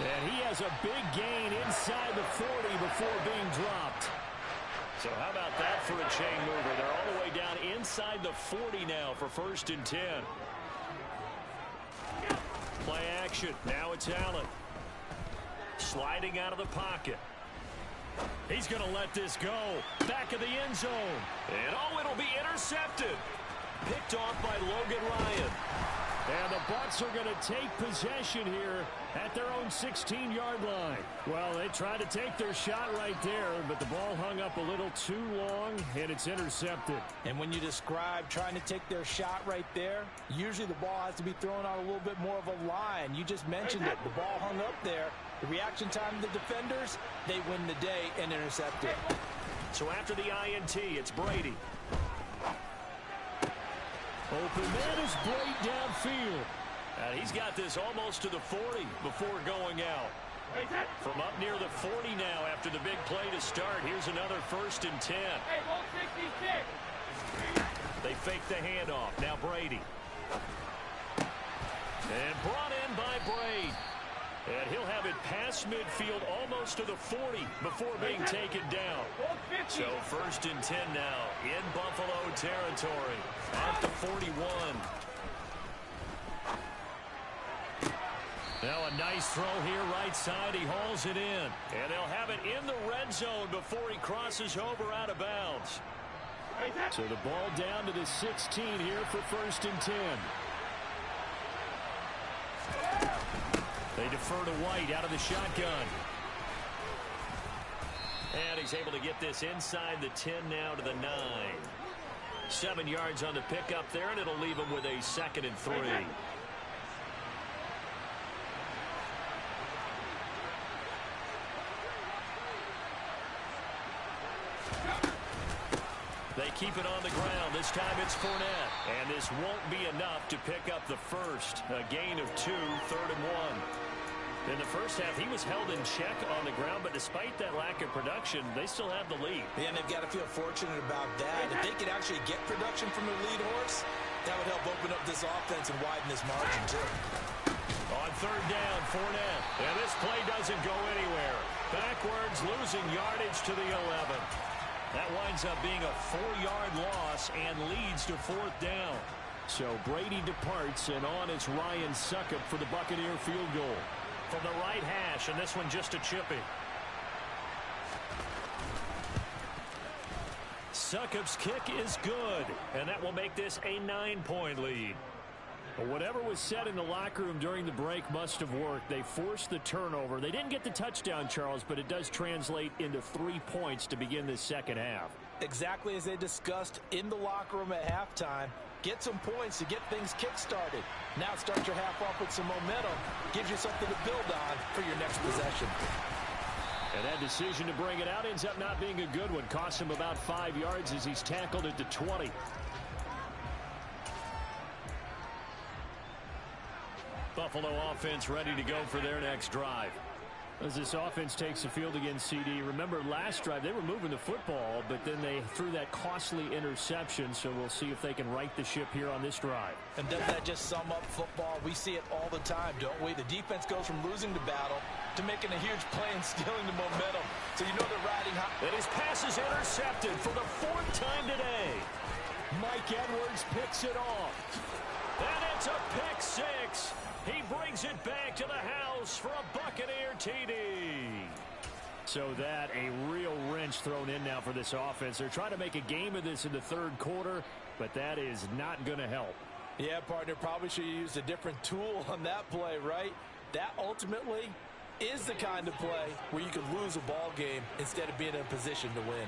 And he has a big gain inside the 40 before being dropped. So how about that for a chain mover? They're all the way down inside the 40 now for 1st and 10. Play action. Now it's Allen. Sliding out of the pocket. He's going to let this go. Back of the end zone. And it'll be intercepted. Picked off by Logan Ryan. And the Bucs are going to take possession here at their own 16-yard line. Well, they tried to take their shot right there, but the ball hung up a little too long, and it's intercepted. And when you describe trying to take their shot right there, usually the ball has to be thrown on a little bit more of a line. You just mentioned it. The ball hung up there. The reaction time of the defenders, they win the day and intercept it. So after the INT, it's Brady. Open man is Brady downfield. And he's got this almost to the 40 before going out. From up near the 40 now after the big play to start. Here's another 1st and 10. They fake the handoff. Now Brady. And brought in by Brady. And he'll have it past midfield almost to the 40 before being taken down. So 1st and 10 now in Buffalo territory at the 41. Now a nice throw here right side. He hauls it in. And they'll have it in the red zone before he crosses over out of bounds. So the ball down to the 16 here for 1st and 10. They defer to White out of the shotgun. And he's able to get this inside the 10 now to the 9. 7 yards on the pickup there, and it'll leave him with a 2nd and 3. They keep it on the ground. This time it's Fournette. And this won't be enough to pick up the first. A gain of 2, 3rd and 1. In the first half, he was held in check on the ground, but despite that lack of production, they still have the lead. Yeah, and they've got to feel fortunate about that. If they could actually get production from their lead horse, that would help open up this offense and widen this margin, too. On third down, Fournette. And this play doesn't go anywhere. Backwards, losing yardage to the 11. That winds up being a 4-yard loss and leads to fourth down. So Brady departs, and on is Ryan Succop for the Buccaneer field goal. From the right hash, and this one just a chippy. Succop's kick is good, and that will make this a 9-point lead. But whatever was said in the locker room during the break must have worked. They forced the turnover. They didn't get the touchdown, Charles, but it does translate into 3 points to begin this second half. Exactly as they discussed in the locker room at halftime. Get some points to get things kick-started. Now start your half off with some momentum. Gives you something to build on for your next possession. And that decision to bring it out ends up not being a good one. Costs him about 5 yards as he's tackled at the 20. Buffalo offense ready to go for their next drive. As this offense takes the field against CD, remember last drive they were moving the football, but then they threw that costly interception, so we'll see if they can right the ship here on this drive. And doesn't that just sum up football? We see it all the time, don't we? The defense goes from losing the battle to making a huge play and stealing the momentum. So you know they're riding high. And his pass is intercepted for the 4th time today. Mike Edwards picks it off. And it's a pick six. He brings it back to the house for a Buccaneer TD. So that a real wrench thrown in now for this offense. They're trying to make a game of this in the third quarter, but that is not going to help. Yeah, partner, probably should have used a different tool on that play, right? That ultimately is the kind of play where you could lose a ball game instead of being in a position to win.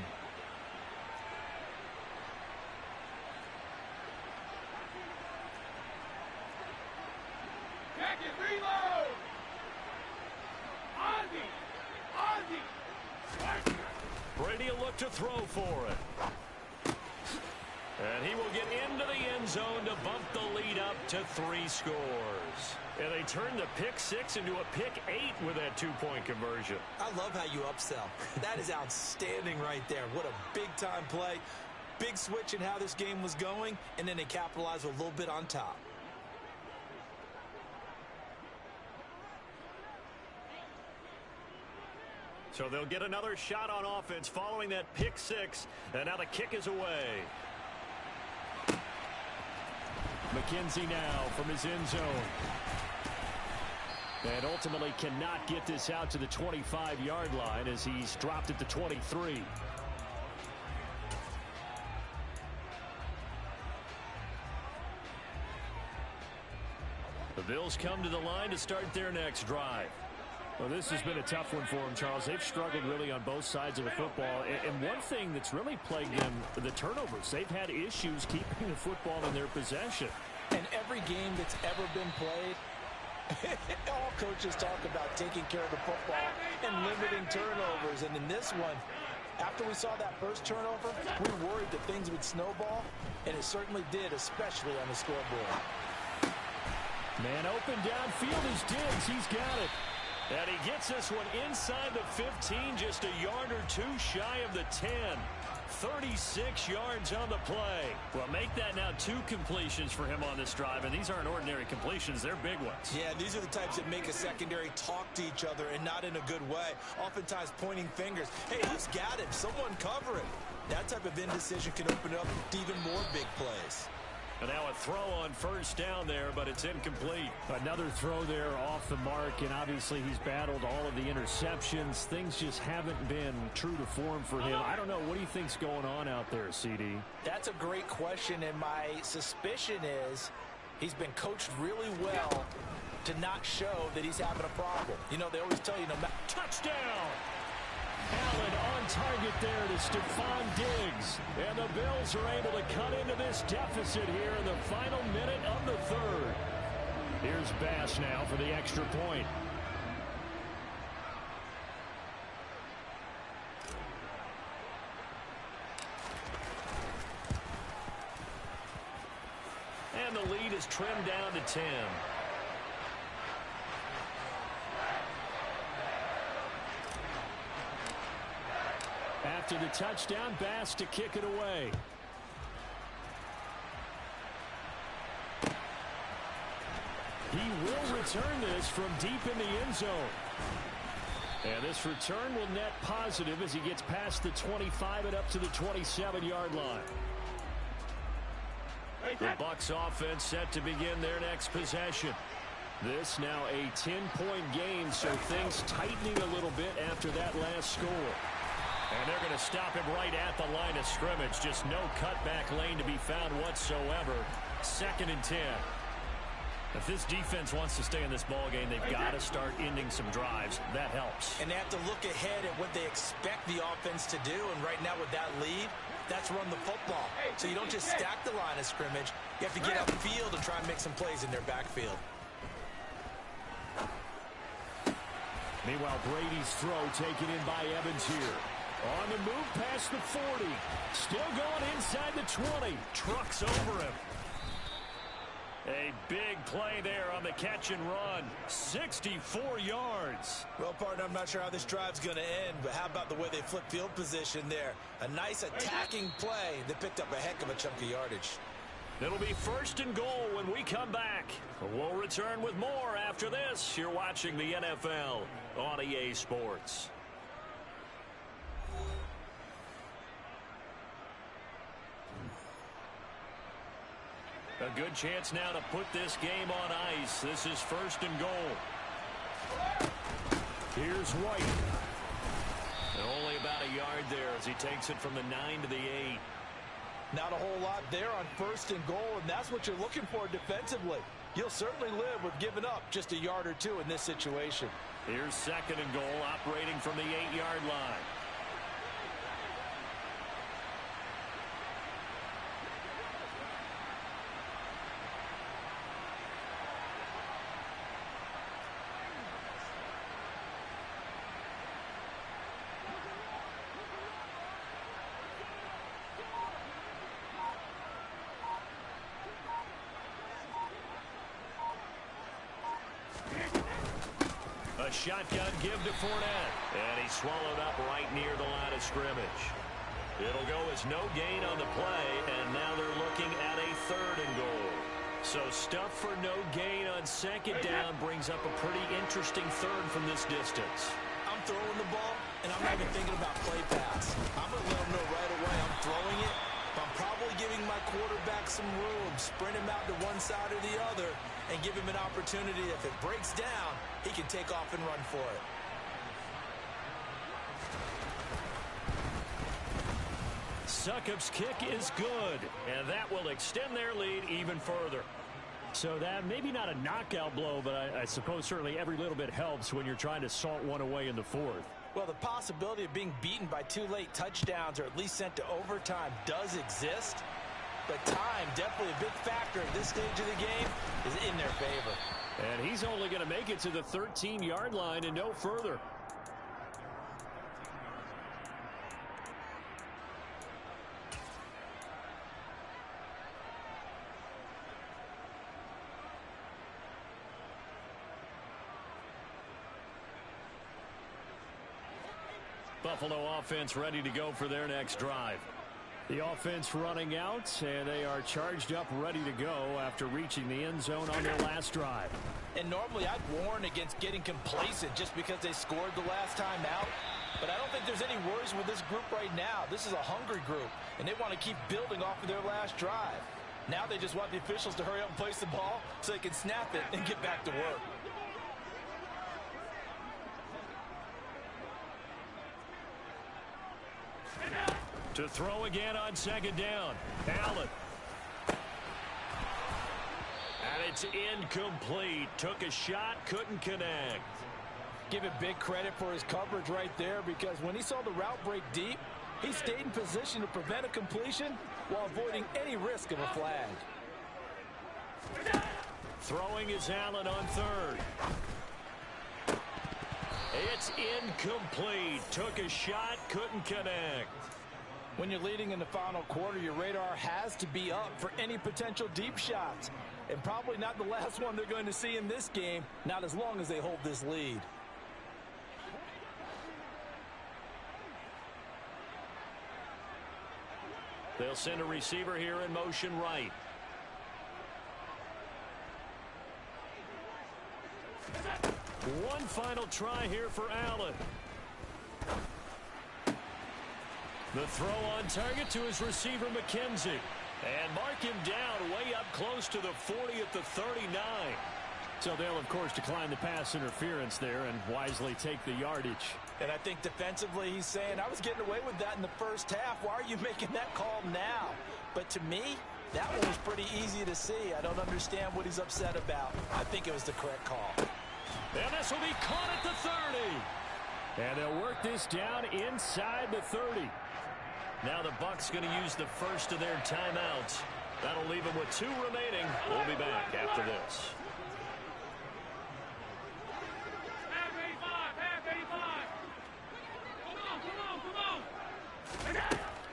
Brady will look to throw for it. And he will get into the end zone to bump the lead up to 3 scores. And they turn the pick six into a pick 8 with that 2-point conversion. I love how you upsell. That is outstanding right there. What a big-time play. Big switch in how this game was going, and then they capitalize with a little bit on top. So they'll get another shot on offense following that pick six. And now the kick is away. McKenzie now from his end zone. And ultimately cannot get this out to the 25-yard line as he's dropped at the 23. The Bills come to the line to start their next drive. Well, this has been a tough one for them, Charles. They've struggled really on both sides of the football. And one thing that's really plagued them, the turnovers. They've had issues keeping the football in their possession. And every game that's ever been played, all coaches talk about taking care of the football and limiting turnovers. And in this one, after we saw that first turnover, we were worried that things would snowball, and it certainly did, especially on the scoreboard. Man open downfield is Diggs. He's got it. And he gets this one inside the 15, just a yard or two shy of the 10. 36 yards on the play. Well, make that now 2 completions for him on this drive, and these aren't ordinary completions. They're big ones. Yeah, these are the types that make a secondary talk to each other and not in a good way. Oftentimes pointing fingers. Hey, who's got him? Someone cover it. That type of indecision can open up to even more big plays. And now a throw on first down there, but it's incomplete. Another throw there off the mark, and obviously he's battled all of the interceptions. Things just haven't been true to form for him. I don't know. What do you think's going on out there, CD? That's a great question, and my suspicion is he's been coached really well to not show that he's having a problem. You know, they always tell you no matter. Touchdown! Allen on target there to Stephon Diggs. And the Bills are able to cut into this deficit here in the final minute of the third. Here's Bass now for the extra point. And the lead is trimmed down to 10. After the touchdown, Bass to kick it away. He will return this from deep in the end zone. And this return will net positive as he gets past the 25 and up to the 27-yard line. The Bucs offense set to begin their next possession. This now a 10-point game, so things tightening a little bit after that last score. And they're going to stop him right at the line of scrimmage. Just no cutback lane to be found whatsoever. 2nd and 10. If this defense wants to stay in this ball game, they've got to start ending some drives. That helps. And they have to look ahead at what they expect the offense to do. And right now with that lead, that's run the football. So you don't just stack the line of scrimmage. You have to get upfield and try and make some plays in their backfield. Meanwhile, Brady's throw taken in by Evans here. On the move past the 40. Still going inside the 20. Trucks over him. A big play there on the catch and run. 64 yards. Well, partner, I'm not sure how this drive's going to end, but how about the way they flip field position there? A nice attacking play that picked up a heck of a chunk of yardage. It'll be 1st and goal when we come back. We'll return with more after this. You're watching the NFL on EA Sports. A good chance now to put this game on ice. This is 1st and goal. Here's White. And only about a yard there as he takes it from the 9 to the 8. Not a whole lot there on 1st and goal, and that's what you're looking for defensively. You'll certainly live with giving up just a yard or two in this situation. Here's 2nd and goal, operating from the 8-yard line. Shotgun give to Fournette. And he's swallowed up right near the line of scrimmage. It'll go as no gain on the play, and now they're looking at a 3rd and goal. So stuff for no gain on 2nd down brings up a pretty interesting 3rd from this distance. I'm throwing the ball, and I'm not even thinking about play pass. I'm going to let them know right away I'm throwing it, but I'm probably giving my quarterback some room, sprint him out to one side or the other, and give him an opportunity. If it breaks down, he can take off and run for it. Succop's kick is good, and that will extend their lead even further. So that maybe not a knockout blow, but I suppose certainly every little bit helps when you're trying to salt one away in the 4th. Well, the possibility of being beaten by 2 late touchdowns or at least sent to overtime does exist. But time, definitely a big factor at this stage of the game, is in their favor. And he's only going to make it to the 13-yard line and no further. Buffalo offense ready to go for their next drive. The offense running out, and they are charged up, ready to go after reaching the end zone on their last drive. And normally I'd warn against getting complacent just because they scored the last time out. But I don't think there's any worries with this group right now. This is a hungry group, and they want to keep building off of their last drive. Now they just want the officials to hurry up and place the ball so they can snap it and get back to work. To throw again on 2nd down. Allen. And it's incomplete. Took a shot, couldn't connect. Give him big credit for his coverage right there, because when he saw the route break deep, he stayed in position to prevent a completion while avoiding any risk of a flag. Throwing is Allen on 3rd. It's incomplete. Took a shot, couldn't connect. When you're leading in the final quarter, your radar has to be up for any potential deep shots. And probably not the last one they're going to see in this game, not as long as they hold this lead. They'll send a receiver here in motion right. One final try here for Allen. The throw on target to his receiver, McKenzie. And mark him down way up close to the 40 at the 39. So they'll, of course, decline the pass interference there and wisely take the yardage. And I think defensively he's saying, I was getting away with that in the first half. Why are you making that call now? But to me, that one was pretty easy to see. I don't understand what he's upset about. I think it was the correct call. And this will be caught at the 30. And they'll work this down inside the 30. Now the Bucs going to use the first of their timeouts. That'll leave them with 2 remaining. We'll be back after this.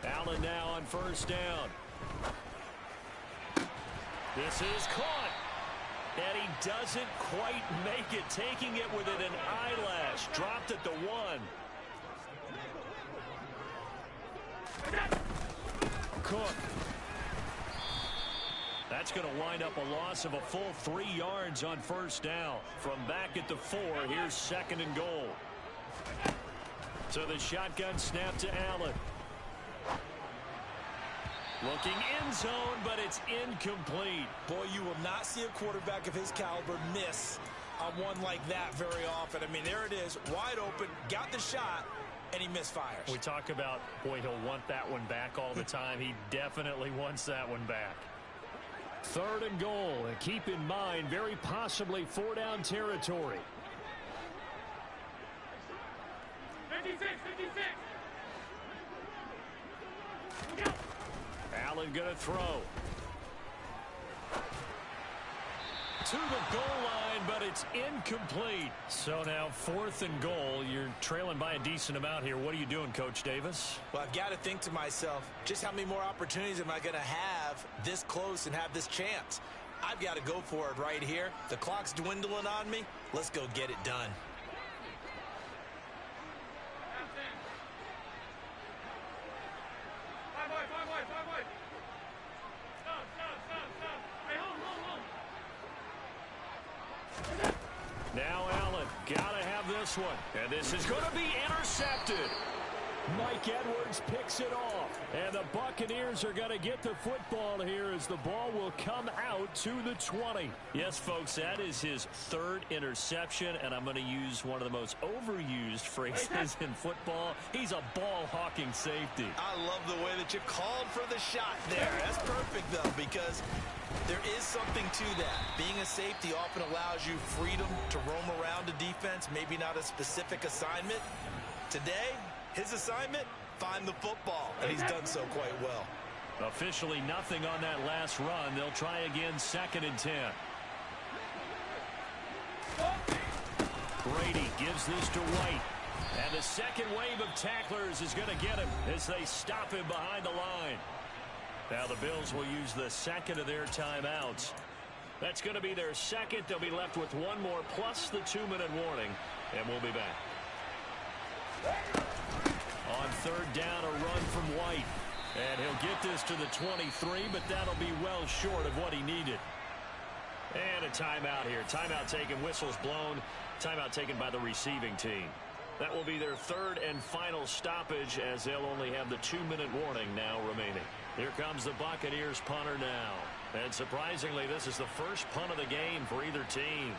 Allen now on first down. This is caught. And he doesn't quite make it, taking it within an eyelash. Dropped at the 1. Cook. That's going to wind up a loss of a full 3 yards on first down. From back at the 4, here's 2nd and goal. So the shotgun snap to Allen. Looking end zone, but it's incomplete. Boy, you will not see a quarterback of his caliber miss on one like that very often. I mean, there it is, wide open, got the shot, and he misfires. We talk about, boy, he'll want that one back all the time. He definitely wants that one back. 3rd and goal, and keep in mind, very possibly 4-down territory. 56. Allen going to throw. To the goal line, but it's incomplete. So now 4th and goal. You're trailing by a decent amount here. What are you doing, Coach Davis? Well, I've got to think to myself, just how many more opportunities am I going to have this close and have this chance? I've got to go for it right here. The clock's dwindling on me. Let's go get it done. Now Allen, gotta have this one. And this is going to be intercepted. Mike Edwards picks it off. And the Buccaneers are going to get the football here as the ball will come out to the 20. Yes, folks, that is his 3rd interception, and I'm going to use one of the most overused phrases in football. He's a ball-hawking safety. I love the way that you called for the shot there. That's perfect, though, because there is something to that. Being a safety often allows you freedom to roam around a defense, maybe not a specific assignment. Today, his assignment, find the football, and he's done so quite well. Officially nothing on that last run. They'll try again, 2nd and 10. Brady gives this to White. And the second wave of tacklers is going to get him as they stop him behind the line. Now the Bills will use the 2nd of their timeouts. That's going to be their 2nd. They'll be left with 1 more plus the 2-minute warning, and we'll be back. On 3rd down, a run from White. And he'll get this to the 23, but that'll be well short of what he needed. And a timeout here. Timeout taken, whistles blown. Timeout taken by the receiving team. That will be their 3rd and final stoppage as they'll only have the 2-minute warning now remaining. Here comes the Buccaneers punter now. And surprisingly, this is the first punt of the game for either team.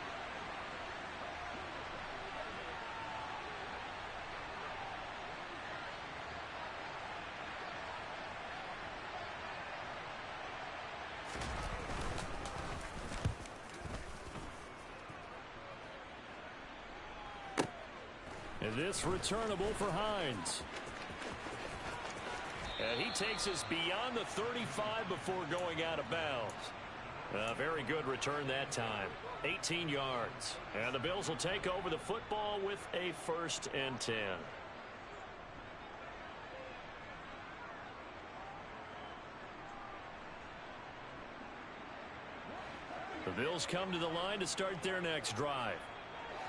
And this returnable for Hines. And he takes us beyond the 35 before going out of bounds. A very good return that time. 18 yards. And the Bills will take over the football with a 1st and 10. The Bills come to the line to start their next drive.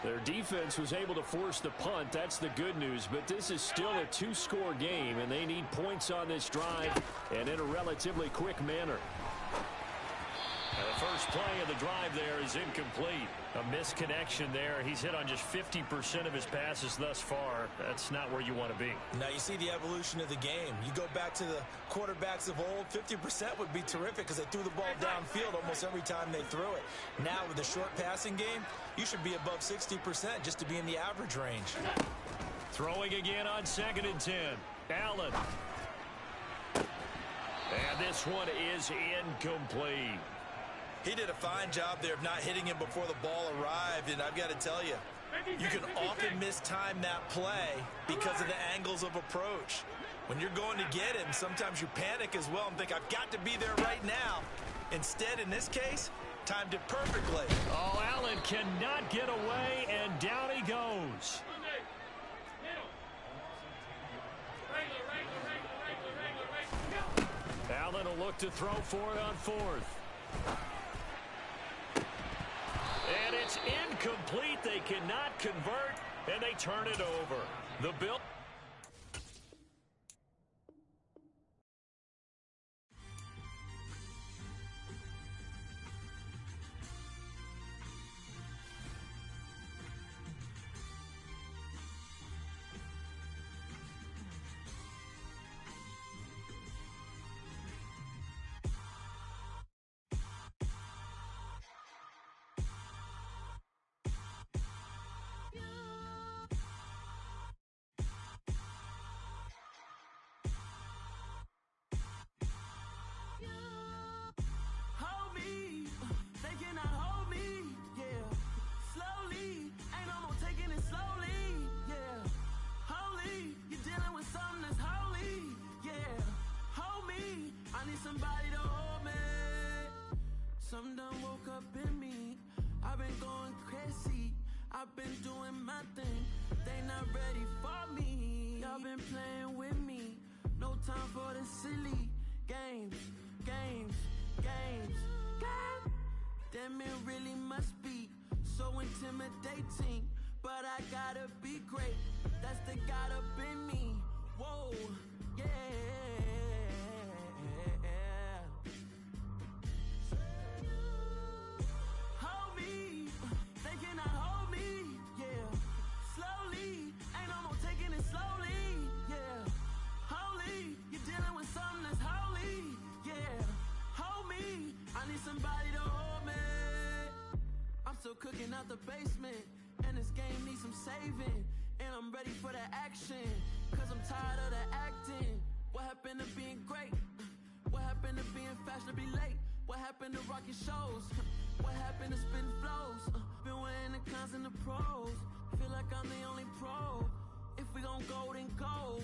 Their defense was able to force the punt. That's the good news. But this is still a two-score game, and they need points on this drive and in a relatively quick manner. And the first play of the drive there is incomplete. A misconnection there. He's hit on just 50% of his passes thus far. That's not where you want to be. Now you see the evolution of the game. You go back to the quarterbacks of old, 50% would be terrific because they threw the ball downfield almost every time they threw it. Now with the short passing game, you should be above 60% just to be in the average range. Throwing again on 2nd and 10. Allen. And this one is incomplete. He did a fine job there of not hitting him before the ball arrived, and I've got to tell you, you can often mistime that play because of the angles of approach. When you're going to get him, sometimes you panic as well and think, I've got to be there right now. Instead, in this case, timed it perfectly. Oh, Allen cannot get away, and down he goes. Allen will look to throw for it on 4th. And it's incomplete. They cannot convert, and they turn it over. The Bills. Something done woke up in me. I've been going crazy. I've been doing my thing. They not ready for me. Y'all been playing with me. No time for the silly games. Damn, it really must be so intimidating. But I gotta be great. That's the God up in me. Whoa, yeah. Still cooking out the basement, and this game needs some saving. And I'm ready for the action, cause I'm tired of the acting. What happened to being great? What happened to being fashionably late? What happened to rocking shows? What happened to spitting flows? Been weighing the cons and the pros. Feel like I'm the only pro. If we gon' go, then go.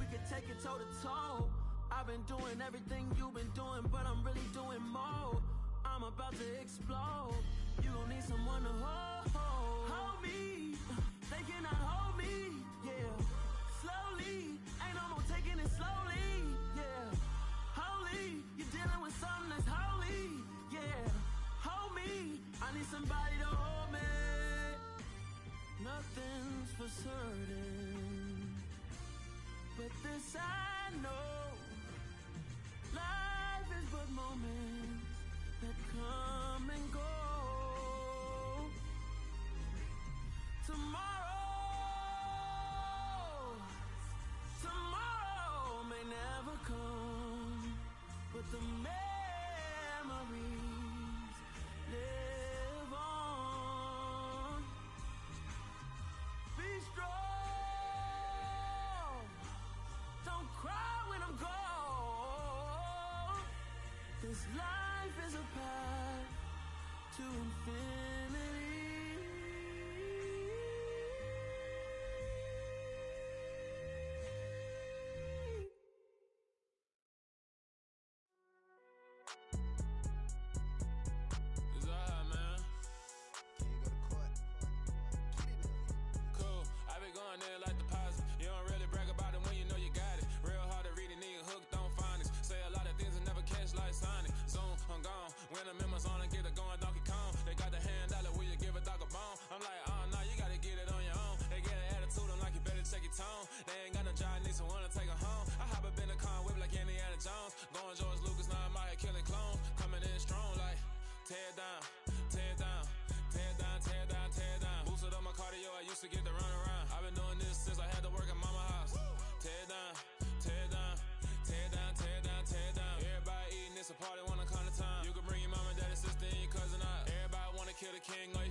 We could take it toe to toe. I've been doing everything you've been doing, but I'm really doing more. I'm about to explode. You gon' need someone to hold me. They cannot hold me, yeah. Slowly, ain't no more taking it slowly, yeah. Holy, you're dealing with something that's holy, yeah. Hold me, I need somebody to hold me. Nothing's for certain, but this I know. Life is but moments that come and go. Tomorrow may never come, but the memories live on. Be strong, don't cry when I'm gone. This life is a path to infinity. When I'm in my zone and get it going, Donkey Kong. They got the hand used to get to run around. I've been doing this since I had to work at mama house. Tear it down, tear it down, tear it down, tear it down, tear it down. Everybody eating, it's a party, wanna come to time. You can bring your mama, daddy, sister, and your cousin out. Everybody wanna kill the king or